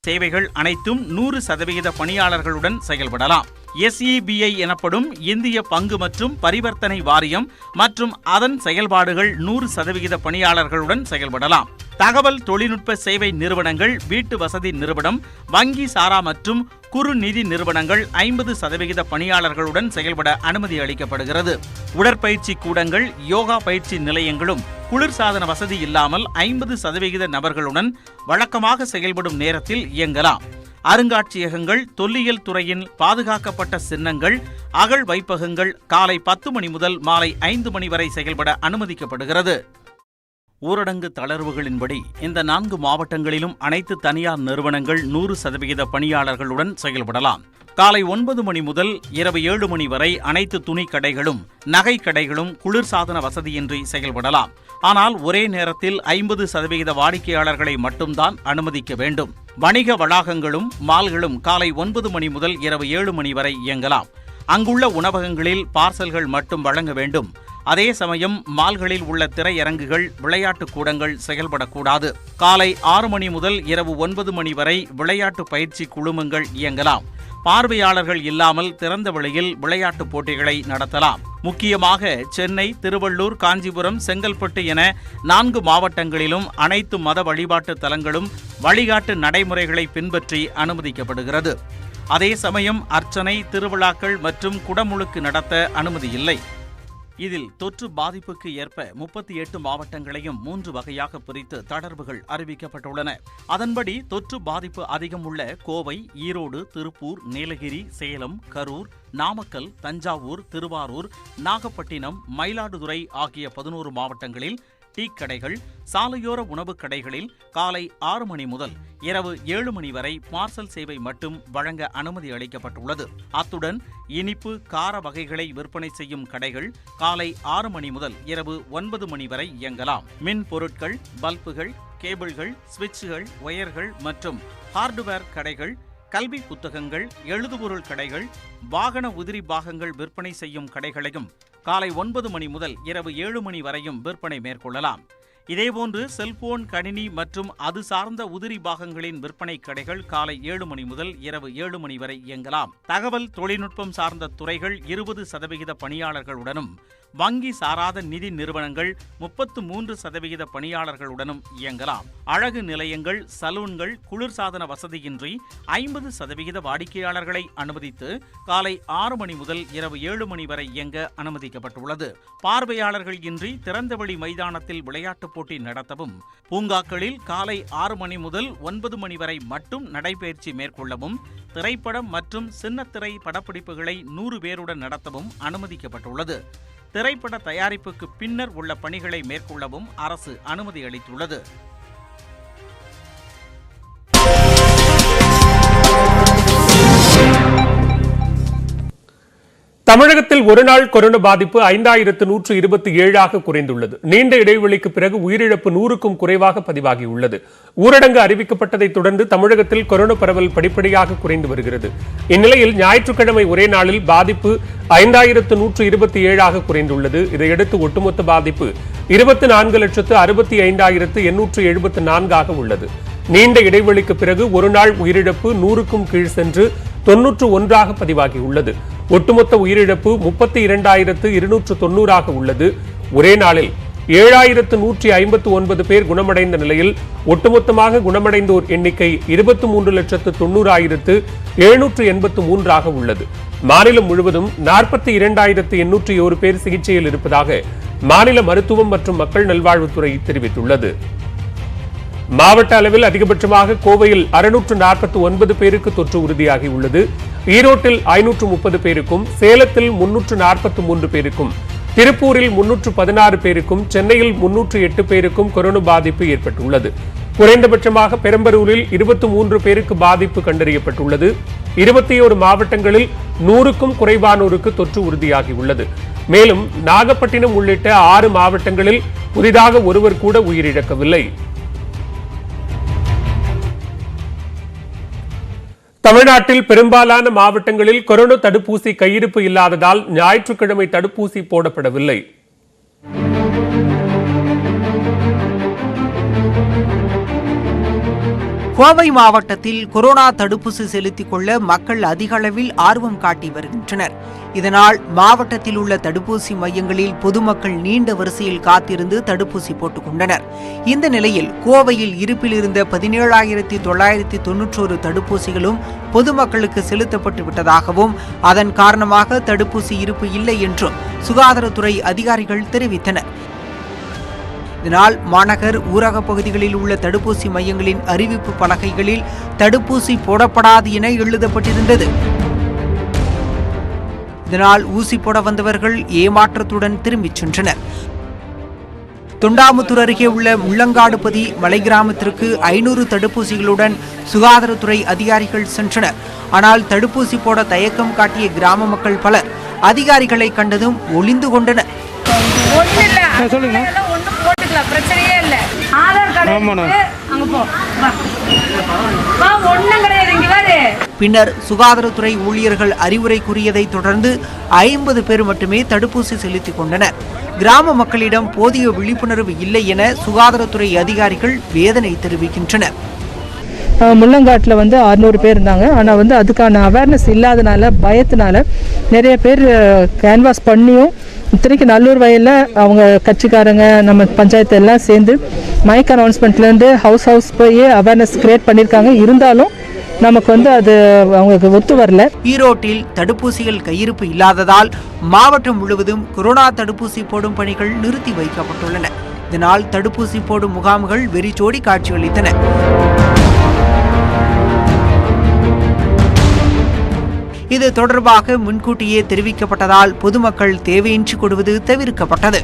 சேவைகள் அனைத்தும் 100% பணியாளர்களுடன் செயல்படலாம். SEBI எனப்படும் இந்திய பங்கு மற்றும் பரிவர்த்தனை வாரியம் மற்றும் அதன் செயல்பாடுகள் 100% பணியாளர்களுடன் செயல்படலாம். தகவல் தொழில்நுட்ப சேவை நிறுவனங்கள், வீட்டு வசதி நிறுவனம், வங்கி சாரா மற்றும் குறு நிதி நிறுவனங்கள் 50% பணியாளர்களுடன் செயல்பட அனுமதி அளிக்கப்படுகிறது. உடற்பயிற்சி கூடங்கள், யோகா பயிற்சி நிலையங்களும் குளிர்சாதன வசதி இல்லாமல் 50% நபர்களுடன் வழக்கமாக செயல்படும் நேரத்தில் இயங்கலாம். அருங்காட்சியகங்கள், தொல்லியல் துறையின் பாதுகாக்கப்பட்ட சின்னங்கள், அகழ் வைப்பகங்கள் காலை 10 மணி முதல் மாலை 5 மணி வரை செயல்பட அனுமதிக்கப்படுகிறது. ஊரடங்கு தளர்வுகளின்படி இந்த 4 மாவட்டங்களிலும் அனைத்து தனியார் நிறுவனங்கள் 100% பணியாளர்களுடன் செயல்படலாம். காலை 9 மணி முதல் இரவு 7 மணி வரை அனைத்து துணி கடைகளும் நகை கடைகளும் குளிர்சாதன வசதியின்றி செயல்படலாம். ஆனால் ஒரே நேரத்தில் 50% வாடிக்கையாளர்களை மட்டும்தான் அனுமதிக்க வேண்டும். வணிக வளாகங்களும் மால்களும் காலை 9 மணி முதல் இரவு 7 மணி வரை இயங்கலாம். அங்குள்ள உணவகங்களில் பார்சல்கள் மட்டும் வழங்க வேண்டும். அதே சமயம் மால்களில் உள்ள திரையரங்குகள், விளையாட்டு கூடங்கள் செயல்படக்கூடாது. காலை 6 மணி முதல் இரவு 9 மணி வரை விளையாட்டு பயிற்சி குழுமங்கள் இயங்கலாம். பார்வையாளர்கள் இல்லாமல் திறந்த வெளியில் விளையாட்டுப் போட்டிகளை நடத்தலாம். முக்கியமாக சென்னை, திருவள்ளூர், காஞ்சிபுரம், செங்கல்பட்டு என 4 மாவட்டங்களிலும் அனைத்து மத வழிபாட்டு தலங்களும் வழிகாட்டு நடைமுறைகளை பின்பற்றி அனுமதிக்கப்படுகிறது. அதே சமயம் அர்ச்சனை, திருவிழாக்கள் மற்றும் குடமுழுக்கு நடத்த அனுமதி இல்லை. இதில் தொற்று பாதிப்புக்கு ஏற்ப 38 மாவட்டங்களையும் 3 வகையாக பிரித்து தளர்வுகள் அறிவிக்கப்பட்டுள்ளன. அதன்படி தொற்று பாதிப்பு அதிகம் உள்ள கோவை, ஈரோடு, திருப்பூர், நீலகிரி, சேலம், கரூர், நாமக்கல், தஞ்சாவூர், திருவாரூர், நாகப்பட்டினம், மயிலாடுதுறை ஆகிய 11 மாவட்டங்களில் டீ கடைகள், சாலையோர உணவுக் கடைகளில் காலை 6 மணி முதல் இரவு 7 மணி வரை பார்சல் சேவை மட்டும் வழங்க அனுமதி அளிக்கப்பட்டுள்ளது. அத்துடன் இனிப்பு, கார வகைகளை விற்பனை செய்யும் கடைகள் காலை 6 மணி முதல் இரவு 9 மணி வரை இயங்கலாம். மின் பொருட்கள், பல்புகள், கேபிள்கள், சுவிட்சுகள், ஒயர்கள் மற்றும் ஹார்ட்வேர் கடைகள், கல்வி புத்தகங்கள், எழுதுபொருள் கடைகள், வாகன உதிரி பாகங்கள் விற்பனை செய்யும் கடைகளையும் காலை 9 மணி முதல் இரவு 7 மணி வரையும் விற்பனை மேற்கொள்ளலாம். இதேபோன்று செல்போன், கணினி மற்றும் அது சார்ந்த உதிரி பாகங்களின் விற்பனை கடைகள் காலை 7 மணி முதல் இரவு 7 மணி வரை இயங்கலாம். தகவல் தொழில்நுட்பம் சார்ந்த துறைகள் 20% பணியாளர்களுடனும், வங்கி சாராத நிதி நிறுவனங்கள் 33% பணியாளர்களுடனும் இயங்கலாம். அழகு நிலையங்கள், சலூன்கள் குளிர்சாதன வசதியின்றி 50% வாடிக்கையாளர்களை அனுமதித்து காலை 6 மணி முதல் இரவு 7 மணி வரை இயங்க அனுமதிக்கப்பட்டுள்ளது. பார்வையாளர்கள் இன்றி திறந்தவெளி மைதானத்தில் விளையாட்டுப் போட்டி நடத்தவும், பூங்காக்களில் காலை 6 மணி முதல் 9 மணி வரை மட்டும் நடைபயிற்சி மேற்கொள்ளவும், திரைப்படம் மற்றும் சின்னத்திரை படப்பிடிப்புகளை 100 பேருடன் நடத்தவும் அனுமதிக்கப்பட்டுள்ளது. திரைப்பட தயாரிப்புக்கு பின்னர் உள்ள பணிகளை மேற்கொள்ளவும் அரசு அனுமதி அளித்துள்ளது. தமிழகத்தில் ஒருநாள் கொரோனா பாதிப்பு 5127 குறைந்துள்ளது. நீண்ட இடைவெளிக்கு பிறகு உயிரிழப்பு 100க்கும் குறைவாக பதிவாகியுள்ளது. ஊரடங்கு அறிவிக்கப்பட்டதை தொடர்ந்து தமிழகத்தில் கொரோனா பரவல் படிப்படியாக குறைந்து வருகிறது. இந்நிலையில் ஞாயிற்றுக்கிழமை ஒரே நாளில் பாதிப்பு 5127 குறைந்துள்ளது. இதையடுத்து ஒட்டுமொத்த பாதிப்பு 24,65,874 உள்ளது. நீண்ட இடைவெளிக்கு பிறகு ஒருநாள் உயிரிழப்பு 100க்கும் கீழ் சென்று 91 பதிவாகியுள்ளது. ஒட்டுமொத்த உயிரிழப்பு 32,290 உள்ளது. ஒரே நாளில் 7,159 பேர் குணமடைந்த நிலையில் ஒட்டுமொத்தமாக குணமடைந்தோர் எண்ணிக்கை 23,90,783 உள்ளது. மாநிலம் முழுவதும் 42,801 பேர் சிகிச்சையில் இருப்பதாக மாநில மருத்துவம் மற்றும் மக்கள் நல்வாழ்வுத்துறை தெரிவித்துள்ளது. மாவட்ட அளவில் அதிகபட்சமாக கோவையில் 649 பேருக்கு தொற்று உறுதியாகியுள்ளது. ஈரோட்டில் 530 பேருக்கும், சேலத்தில் 343 பேருக்கும், திருப்பூரில் 316 பேருக்கும், சென்னையில் 308 பேருக்கும் கொரோனா பாதிப்பு ஏற்பட்டுள்ளது. குறைந்தபட்சமாக பெரம்பலூரில் 23 பேருக்கு பாதிப்பு கண்டறியப்பட்டுள்ளது. 21 மாவட்டங்களில் 100க்கும் குறைவானோருக்கு தொற்று உறுதியாகியுள்ளது. மேலும் நாகப்பட்டினம் உள்ளிட்ட 6 மாவட்டங்களில் புதிதாக ஒருவர் கூட உயிரிழக்கவில்லை. தமிழ்நாட்டில் பெரும்பாலான மாவட்டங்களில் கொரோனா தடுப்பூசி கையிருப்பு இல்லாததால் ஞாயிற்றுக்கிழமை தடுப்பூசி போடப்படவில்லை. கோவை மாவட்டத்தில் கொரோனா தடுப்பூசி செலுத்திக் கொள்ள மக்கள் அதிக அளவில் ஆர்வம் காட்டி வருகின்றனர். இதனால் மாவட்டத்தில் உள்ள தடுப்பூசி மையங்களில் பொதுமக்கள் நீண்ட வரிசையில் காத்திருந்து தடுப்பூசி போட்டுக் கொண்டனர். இந்த நிலையில் கோவையில் இருப்பில் இருந்த 17,991 தடுப்பூசிகளும் பொதுமக்களுக்கு செலுத்தப்பட்டு விட்டதாகவும், அதன் காரணமாக தடுப்பூசி இருப்பு இல்லை என்றும் சுகாதாரத்துறை அதிகாரிகள் தெரிவித்தனர். இதனால் மாநகர் ஊரக பகுதிகளில் உள்ள தடுப்பூசி மையங்களின் அறிவிப்பு பலகைகளில் தடுப்பூசி போடப்படாது என எழுதப்பட்டிருந்தது. இதனால் ஊசி போட வந்தவர்கள் ஏமாற்றத்துடன் திரும்பிச் சென்றனர். தொண்டாமுத்தூர் அருகே உள்ள முள்ளங்காடுபதி மலை கிராமத்திற்கு 500 தடுப்பூசிகளுடன் சுகாதாரத்துறை அதிகாரிகள் சென்றனர். ஆனால் தடுப்பூசி போட தயக்கம் காட்டிய கிராம மக்கள் பலர் அதிகாரிகளை கண்டதும் ஒளிந்து கொண்டனர். பிரச்சனையே இல்ல. ஆதார் கார்டு அங்க போ. ஒண்ணும் கிடையாது இங்க பாரு. பின்னர் சுகாதாரத்துறை ஊழியர்கள் அறிவுரை கூறியதை தொடர்ந்து 50 பேர் மட்டுமே தடுப்பூசி செலுத்திக் கொண்டனர். கிராம மக்களிடம் போதிய விழிப்புணர்வு இல்லை என சுகாதாரத்துறை அதிகாரிகள் வேதனை தெரிவிக்கின்றனர். முள்ளங்காட்டில் 600 பேர் இருந்தாங்க. ஆனால் அதுக்கான அவேர்னஸ் இல்லாதனால, பயத்தினால நிறைய பேர் கேன்வாஸ் பண்ணியும், இத்தனைக்கு நல்லூர் வயலில் அவங்க கட்சிக்காரங்க, நம்ம பஞ்சாயத்து எல்லாம் சேர்ந்து மைக் அனௌன்ஸ்மெண்ட்லேருந்து ஹவுஸ் போய் அவேர்னஸ் கிரியேட் பண்ணியிருக்காங்க. இருந்தாலும் நமக்கு வந்து அது அவங்களுக்கு ஒத்து வரல. ஈரோட்டில் தடுப்பூசிகள் கையிருப்பு இல்லாததால் மாவட்டம் முழுவதும் கொரோனா தடுப்பூசி போடும் பணிகள் நிறுத்தி வைக்கப்பட்டுள்ளன. இதனால் தடுப்பூசி போடும் முகாம்கள் வெறிச்சோடி காட்சியளித்தன. இது தொடர்பாக முன்கூட்டியே தெரிவிக்கப்பட்டதால் பொதுமக்கள் தேவையின்றி கொடுவது தவிர்க்கப்பட்டது.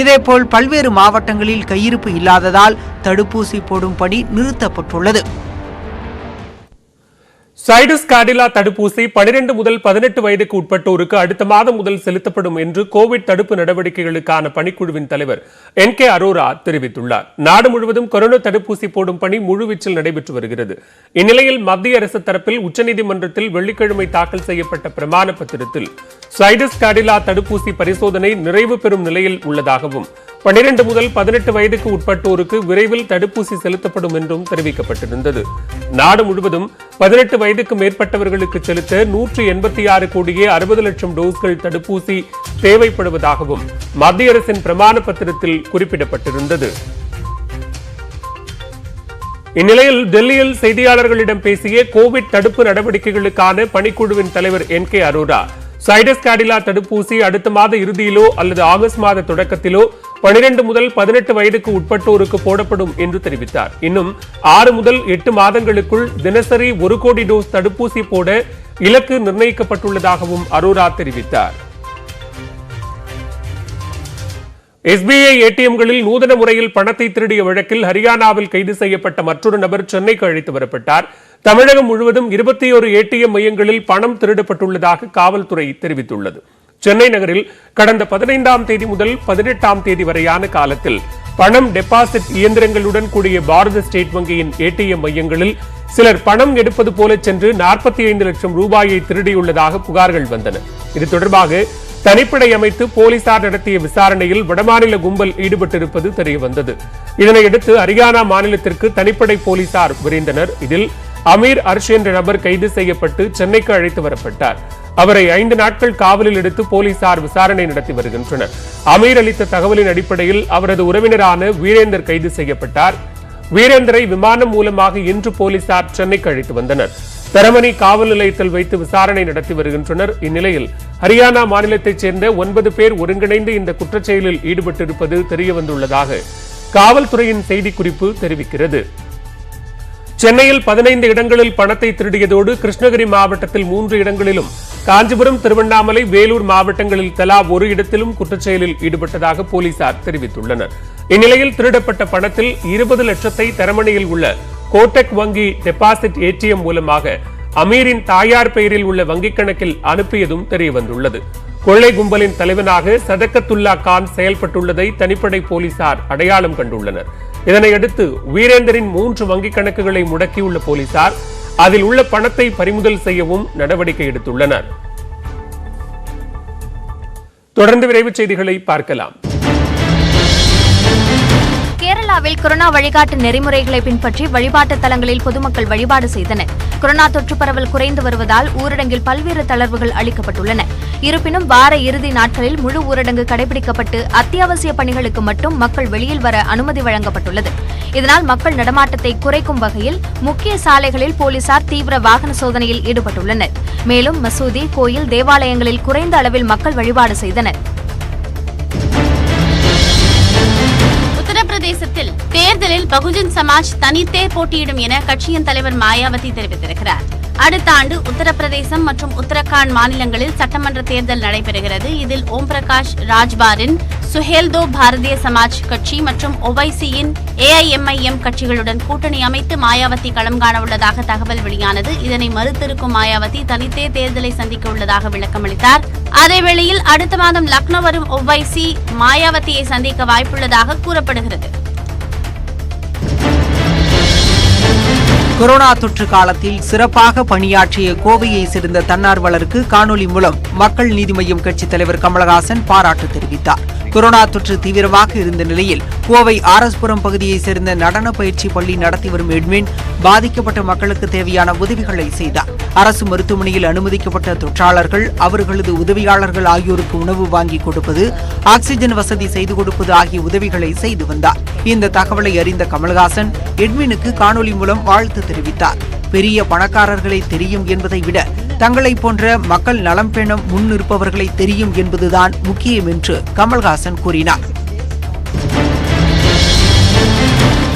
இதேபோல் பல்வேறு மாவட்டங்களில் கையிருப்பு இல்லாததால் தடுப்பூசி போடும் பணி நிறுத்தப்பட்டுள்ளது. சைடஸ் காடிலா தடுப்பூசி 12 முதல் 18 வயதுக்கு உட்பட்டோருக்கு அடுத்த மாதம் முதல் செலுத்தப்படும் என்று கோவிட் தடுப்பு நடவடிக்கைகளுக்கான பணிக்குழுவின் தலைவர் NK அரோரா தெரிவித்துள்ளார். நாடு முழுவதும் கொரோனா தடுப்பூசி போடும் பணி முழுவீச்சில் நடைபெற்று வருகிறது. இந்நிலையில் மத்திய அரசு தரப்பில் உச்சநீதிமன்றத்தில் வெள்ளிக்கிழமை தாக்கல் செய்யப்பட்ட பிரமாண பத்திரத்தில் சைடஸ் காடிலா தடுப்பூசி பரிசோதனை நிறைவு பெறும் நிலையில் உள்ளதாகவும் 12 முதல் 18 வயதுக்கு உட்பட்டோருக்கு விரைவில் தடுப்பூசி செலுத்தப்படும் என்றும் தெரிவிக்கப்பட்டிருந்தது. நாடு முழுவதும் 18 வயதுக்கு மேற்பட்டவர்களுக்கு செலுத்த 186 கோடியே 60 லட்சம் டோஸ்கள் தடுப்பூசி தேவைப்படுவதாகவும் மத்திய அரசின் பிரமாண பத்திரத்தில் குறிப்பிடப்பட்டிருந்தது. இந்நிலையில் டெல்லியில் செய்தியாளர்களிடம் பேசிய கோவிட் தடுப்பு நடவடிக்கைகளுக்கான பணிக்குழுவின் தலைவர் NK அரோரா சைடஸ் காடிலா தடுப்பூசி அடுத்த மாத இறுதியிலோ அல்லது ஆகஸ்ட் மாத தொடக்கத்திலோ 12 முதல் 18 வயதுக்கு உட்பட்டோருக்கு போடப்படும் என்று தெரிவித்தார். இன்னும் 6 முதல் 8 மாதங்களுக்குள் தினசரி 1 கோடி டோஸ் தடுப்பூசி போட இலக்கு நிர்ணயிக்கப்பட்டுள்ளதாகவும் அரோரா தெரிவித்தார். SBI ATMகளில் நூதன முறையில் பணத்தை திருடிய வழக்கில் ஹரியானாவில் கைது செய்யப்பட்ட மற்றொரு நபர் சென்னைக்கு அழைத்து வரப்பட்டார். தமிழகம் முழுவதும் 21 ATM மையங்களில் பணம் திருடப்பட்டுள்ளதாக காவல்துறை தெரிவித்துள்ளது. சென்னை நகரில் கடந்த 15ஆம் தேதி முதல் 18ஆம் தேதி வரையான காலத்தில் பணம் டெபாசிட் இயந்திரங்களுடன் கூடிய பாரத ஸ்டேட் வங்கியின் ATM மையங்களில் சிலர் பணம் எடுப்பது போல சென்று 45 லட்சம் ரூபாயை திருடியுள்ளதாக புகார்கள் வந்தன. இது தொடர்பாக தனிப்படை அமைத்து போலீசார் நடத்திய விசாரணையில் வடமாநில கும்பல் ஈடுபட்டிருப்பது தெரியவந்தது. இதனையடுத்து ஹரியானா மாநிலத்திற்கு தனிப்படை போலீசார் விரைந்தனர். இதில் அமீர் அர்ஷ் என்ற நபர் கைது செய்யப்பட்டு சென்னைக்கு அழைத்து வரப்பட்டார். அவரை 5 நாட்கள் காவலில் எடுத்து போலீசார் விசாரணை நடத்தி வருகின்றனர். அமீர் அளித்த தகவலின் அடிப்படையில் அவரது உறவினரான வீரேந்தர் கைது செய்யப்பட்டார். வீரேந்தரை விமானம் மூலமாக இன்று போலீசார் சென்னைக்கு அழைத்து வந்தனர். தரமணி காவல் நிலையத்தில் வைத்து விசாரணை நடத்தி வருகின்றனர். இந்நிலையில் ஹரியானா மாநிலத்தைச் சேர்ந்த 9 பேர் ஒருங்கிணைந்து இந்த குற்றச்செயலில் ஈடுபட்டிருப்பது தெரியவந்துள்ளதாக காவல்துறையின் செய்திக்குறிப்பு தெரிவிக்கிறது. சென்னையில் 15 இடங்களில் பணத்தை திருடியதோடு கிருஷ்ணகிரி மாவட்டத்தில் 3 இடங்களிலும், காஞ்சிபுரம், திருவண்ணாமலை, வேலூர் மாவட்டங்களில் தலா 1 இடத்திலும் குற்றச்செயலில் ஈடுபட்டதாக போலீசார் தெரிவித்துள்ளனர். இந்நிலையில் திருடப்பட்ட பணத்தில் 20 லட்சத்தை தரமணியில் உள்ள கோட்டக் வங்கி டெபாசிட் ATM மூலமாக அமீரின் தாயார் பெயரில் உள்ள வங்கிக் கணக்கில் அனுப்பியதும் தெரியவந்துள்ளது. கொள்ளை கும்பலின் தலைவனாக சதக்கத்துல்லா கான் செயல்பட்டுள்ளதை தனிப்படை போலீசார் அடையாளம் கண்டுள்ளனர். இதனையடுத்து வீரேந்தரின் 3 வங்கிக் கணக்குகளை முடக்கியுள்ள போலீசார் அதில் உள்ள பணத்தை பறிமுதல் செய்யவும் நடவடிக்கை எடுத்துள்ளனர். தொடர்ந்து விரைவுச் செய்திகளை பார்க்கலாம். கேரளாவில் கொரோனா வழிகாட்டு நெறிமுறைகளை பின்பற்றி வழிபாட்டு தலங்களில் பொதுமக்கள் வழிபாடு செய்தனர். கொரோனா தொற்று பரவல் குறைந்து வருவதால் ஊரடங்கில் பல்வேறு தளர்வுகள் அளிக்கப்பட்டுள்ளன. இருப்பினும் வார இறுதி நாட்களில் முழு ஊரடங்கு கடைபிடிக்கப்பட்டு அத்தியாவசிய பணிகளுக்கு மட்டும் மக்கள் வெளியில் வர அனுமதி வழங்கப்பட்டுள்ளது. இதனால் மக்கள் நடமாட்டத்தை குறைக்கும் வகையில் முக்கிய சாலைகளில் போலீசார் தீவிர வாகன சோதனையில் ஈடுபட்டுள்ளனர். மேலும் மசூதி, கோயில், தேவாலயங்களில் குறைந்த அளவில் மக்கள் வழிபாடு செய்தனர். உத்தரப்பிரதேசத்தில் தேர்தலில் பகுஜன் சமாஜ் தனித்தே போட்டியிடும் என கட்சியின் தலைவர் மாயாவதி தெரிவித்திருக்கிறார். அடுத்த ஆண்டு உத்தரப்பிரதேசம் மற்றும் உத்தரகாண்ட் மாநிலங்களில் சட்டமன்ற தேர்தல் நடைபெறுகிறது. இதில் ஓம் பிரகாஷ் ராஜ்பாரின் சுஹேல்தோ பாரதிய சமாஜ் கட்சி மற்றும் OICயின் AIMIM கட்சிகளுடன் கூட்டணி அமைத்து மாயாவதி களம் காண உள்ளதாக தகவல் வெளியானது. இதனை மறுத்திருக்கும் மாயாவதி தனித்தே தேர்தலை சந்திக்க உள்ளதாக விளக்கமளித்தார். அதேவேளையில் அடுத்த மாதம் லக்னோ வரும் OIC மாயாவதியை சந்திக்க வாய்ப்புள்ளதாக கூறப்படுகிறது. கொரோனா தொற்று காலத்தில் சிறப்பாக பணியாற்றிய கோவையை சேர்ந்த தன்னார்வலருக்கு காணொலி மூலம் மக்கள் நீதி மய்யம் கட்சித் தலைவர் கமலஹாசன் பாராட்டு தெரிவித்தார். கொரோனா தொற்று தீவிரமாக இருந்த நிலையில் கோவை ஆர்எஸ்புரம் பகுதியைச் சேர்ந்த நடன பயிற்சி பள்ளி நடத்தி வரும் எட்வின் பாதிக்கப்பட்ட மக்களுக்கு தேவையான உதவிகளை செய்தார். அரசு மருத்துவமனையில் அனுமதிக்கப்பட்ட தொற்றாளர்கள், அவர்களது உதவியாளர்கள் ஆகியோருக்கு உணவு வாங்கி கொடுப்பது, ஆக்சிஜன் வசதி செய்து கொடுப்பது ஆகிய உதவிகளை செய்து வந்தார். இந்த தகவலை அறிந்த கமல்ஹாசன் எட்வினுக்கு காணொலி மூலம் வாழ்த்து தெரிவித்தார். பெரிய பணக்காரர்களை தெரியும் என்பதை விட தங்களை போன்ற மக்கள் நலம் பேண முன்னிருப்பவர்களை தெரியும் என்பதுதான் முக்கியம் என்று கமல்ஹாசன் கூறினார்.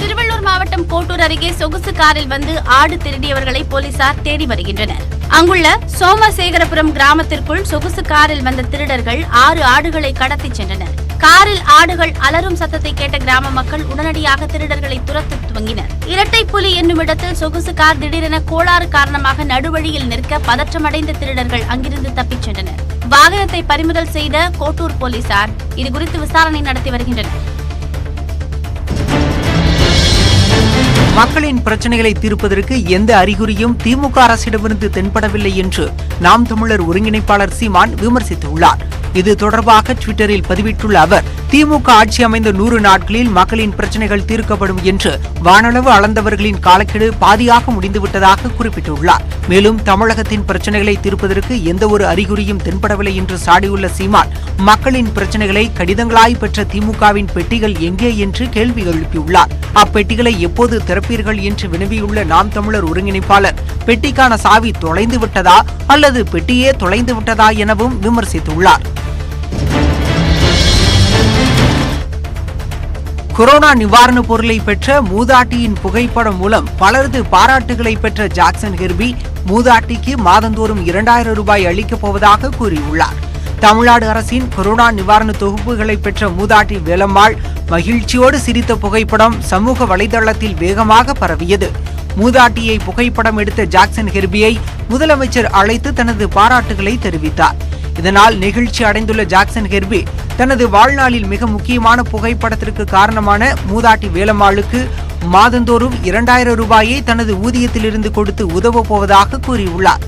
திருவள்ளூர் மாவட்டம் கோட்டூர் அருகே சொகுசு காரில் வந்து ஆடு திருடியவர்களை போலீசார் தேடி வருகின்றனர். அங்குள்ள சோமசேகரபுரம் கிராமத்திற்குள் சொகுசு காரில் வந்த திருடர்கள் 6 ஆடுகளை கடத்தி சென்றனர். காரில் ஆடுகள் அலறும் சத்தத்தை கேட்ட கிராம மக்கள் உடனடியாக திருடர்களை துரத்த துவங்கினர். இரட்டை புலி என்னும் இடத்தில் சொகுசு கார் திடீரென கோளாறு காரணமாக நடுவழியில் நிற்க பதற்றமடைந்த திருடர்கள் அங்கிருந்து தப்பிச் சென்றனர். வாகனத்தை பறிமுதல் செய்த கோட்டூர் போலீசார் இதுகுறித்து விசாரணை நடத்தி வருகின்றனர். மக்களின் பிரச்சனைகளை தீர்ப்பதற்கு எந்த அறிகுறியும் திமுக அரசிடமிருந்து தென்படவில்லை என்று நாம் தமிழர் ஒருங்கிணைப்பாளர் சீமான் விமர்சித்துள்ளார். இது தொடர்பாக ட்விட்டரில் பதிவிட்டுள்ள அவர், திமுக ஆட்சி அமைந்த 100 நாட்களில் மக்களின் பிரச்சனைகள் தீர்க்கப்படும் என்று வானளவு அளந்தவர்களின் காலக்கெடு பாதியாக முடிந்துவிட்டதாக குறிப்பிட்டுள்ளார். மேலும் தமிழகத்தின் பிரச்சனைகளை தீர்ப்பதற்கு எந்த ஒரு அறிகுறியும் தென்படவில்லை என்று சாடியுள்ள சீமான், மக்களின் பிரச்சனைகளை கடிதங்களாய் பெற்ற திமுகவின் பெட்டிகள் எங்கே என்று கேள்வி எழுப்பியுள்ளார். அப்பெட்டிகளை எப்போது திறப்பீர்கள் என்று வினவியுள்ள நாம் தமிழர் ஒருங்கிணைப்பாளர், பெட்டிக்கான சாவி தொலைந்து விட்டதா அல்லது பெட்டியே தொலைந்து விட்டதா எனவும் விமர்சித்துள்ளார். கொரோனா நிவாரணப் பொருளை பெற்ற மூதாட்டியின் புகைப்படம் மூலம் பலரது பாராட்டுகளை பெற்ற ஜாக்சன் ஹெர்பி மூதாட்டிக்கு மாதந்தோறும் 2000 ரூபாய் அளிக்கப் போவதாக கூறியுள்ளார். தமிழ்நாடு அரசின் கொரோனா நிவாரண தொகுப்புகளை பெற்ற மூதாட்டி வேலம்மாள் மகிழ்ச்சியோடு சிரித்த புகைப்படம் சமூக வலைதளத்தில் வேகமாக பரவியது. மூதாட்டியை புகைப்படம் எடுத்த ஜாக்சன் ஹெர்பியை முதலமைச்சர் அழைத்து தனது பாராட்டுகளை தெரிவித்தார். இதனால் நெகிழ்ச்சி அடைந்துள்ள ஜாக்சன் ஹெர்பி தனது வாழ்நாளில் மிக முக்கியமான புகைப்படத்திற்கு காரணமான மூதாட்டி வேலம்மாளுக்கு மாதந்தோறும் 2000 ரூபாயை தனது ஊதியத்திலிருந்து கொடுத்து உதவப் போவதாக கூறியுள்ளார்.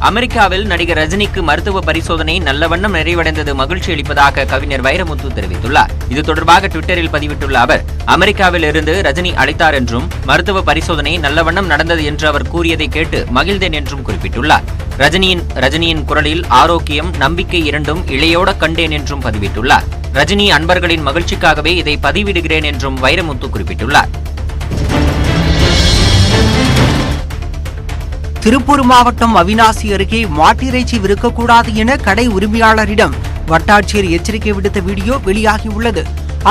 அமெரிக்காவில் நடிகர் ரஜினிக்கு மருத்துவ பரிசோதனை நல்ல வண்ணம் நிறைவடைந்தது மகிழ்ச்சி அளிப்பதாக கவிஞர் வைரமுத்து தெரிவித்துள்ளார். இது தொடர்பாக ட்விட்டரில் பதிவிட்டுள்ள அவர், அமெரிக்காவில் இருந்து ரஜினி அழைத்தார் என்றும் மருத்துவ பரிசோதனை நல்ல வண்ணம் நடந்தது என்று அவர் கூறியதை கேட்டு மகிழ்ந்தேன் என்றும் குறிப்பிட்டுள்ளார். ரஜினியின் குரலில் ஆரோக்கியம், நம்பிக்கை இரண்டும் இளையோட கண்டேன் என்றும் பதிவிட்டுள்ளார். ரஜினி அன்பர்களின் மகிழ்ச்சிக்காகவே இதை பதிவிடுகிறேன் என்றும் வைரமுத்து குறிப்பிட்டுள்ளார். திருப்பூர் மாவட்டம் அவிநாசி அருகே மாட்டிறைச்சி விற்கக்கூடாது என கடை உரிமையாளரிடம் வட்டாட்சியர் எச்சரிக்கை விடுத்த வீடியோ வெளியாகியுள்ளது.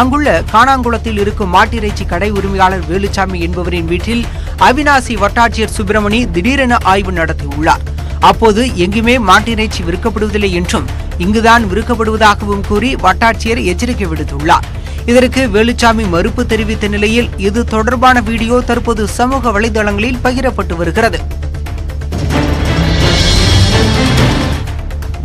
அங்குள்ள காணாங்குளத்தில் இருக்கும் மாட்டிறைச்சி கடை உரிமையாளர் வேலுச்சாமி என்பவரின் வீட்டில் அவிநாசி வட்டாட்சியர் சுப்பிரமணி திடீரென ஆய்வு நடத்தியுள்ளார். அப்போது எங்குமே மாட்டிறைச்சி விற்கப்படுவதில்லை என்றும் இங்குதான் விற்கப்படுவதாகவும் கூறி வட்டாட்சியர் எச்சரிக்கை விடுத்துள்ளார். இதற்கு வேலுச்சாமி மறுப்பு தெரிவித்த நிலையில் இது தொடர்பான வீடியோ தற்போது சமூக வலைதளங்களில் பகிரப்பட்டு வருகிறது.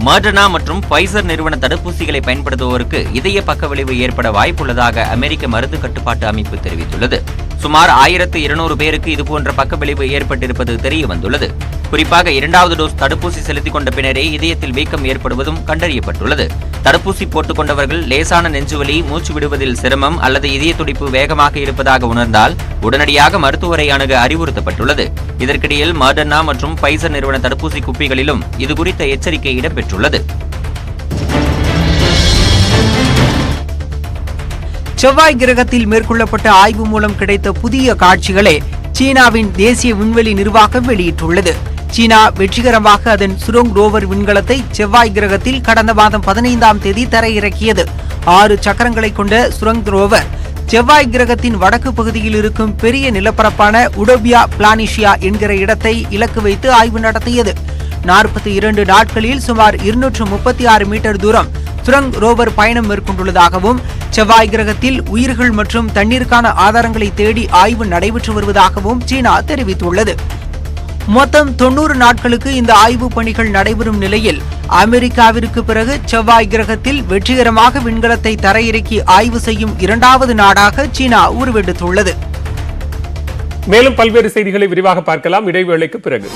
மாடர்னா மற்றும் பைசர் நிறுவன தடுப்பூசிகளை பயன்படுத்துவோருக்கு இதய பக்கவிளைவு ஏற்பட வாய்ப்புள்ளதாக அமெரிக்க மருந்து கட்டுப்பாட்டு அமைப்பு தெரிவித்துள்ளது. சுமார் 1200 பேருக்கு இதுபோன்ற பக்கவிளைவு ஏற்பட்டிருப்பது தெரிய வந்துள்ளது. குறிப்பாக 2வது டோஸ் தடுப்பூசி செலுத்திக் கொண்ட பின்னரே இதயத்தில் வீக்கம் ஏற்படுவதும் கண்டறியப்பட்டுள்ளது. தடுப்பூசி போட்டுக் கொண்டவர்கள் லேசான நெஞ்சுவலி, மூச்சு விடுவதில் சிரமம் அல்லது இதய துடிப்பு வேகமாக இருப்பதாக உணர்ந்தால் உடனடியாக மருத்துவரை அணுக அறிவுறுத்தப்பட்டுள்ளது. இதற்கிடையில் மாடர்னா மற்றும் பைசர் நிறுவன தடுப்பூசி குப்பிகளிலும் இதுகுறித்த எச்சரிக்கை இடம்பெற்றுள்ளது. செவ்வாய் கிரகத்தில் மேற்கொள்ளப்பட்ட ஆய்வு மூலம் கிடைத்த புதிய காட்சிகளை சீனாவின் தேசிய விண்வெளி நிர்வாகம் வெளியிட்டுள்ளது. சீனா வெற்றிகரமாக அதன் சுரோங் ரோவர் விண்கலத்தை செவ்வாய் கிரகத்தில் கடந்த மாதம் 15ஆம் தேதி தரையிறக்கியது. 6 சக்கரங்களை கொண்ட சுரோங் ரோவர் செவ்வாய் கிரகத்தின் வடக்கு பகுதியில் இருக்கும் பெரிய நிலப்பரப்பான உடோபியா பிளானிஷியா என்கிற இடத்தை இலக்கு வைத்து ஆய்வு நடத்தியது. 42 நாட்களில் சுமார் 236 மீட்டர் தூரம் சுரங் ரோவர் பயணம் மேற்கொண்டுள்ளதாகவும் செவ்வாய் கிரகத்தில் உயிர்கள் மற்றும் தண்ணீருக்கான ஆதாரங்களை தேடி ஆய்வு நடைபெற்று வருவதாகவும் சீனா தெரிவித்துள்ளது. மொத்தம் 90 நாட்களுக்கு இந்த ஆய்வு பணிகள் நடைபெறும் நிலையில் அமெரிக்காவிற்கு பிறகு செவ்வாய் கிரகத்தில் வெற்றிகரமாக விண்கலத்தை தரையிறக்கி ஆய்வு செய்யும் 2வது நாடாக சீனா உருவெடுத்துள்ளது. மேலும் பல்வேறு செய்திகளை விரிவாக பார்க்கலாம் இடைவேளைக்கு பிறகு.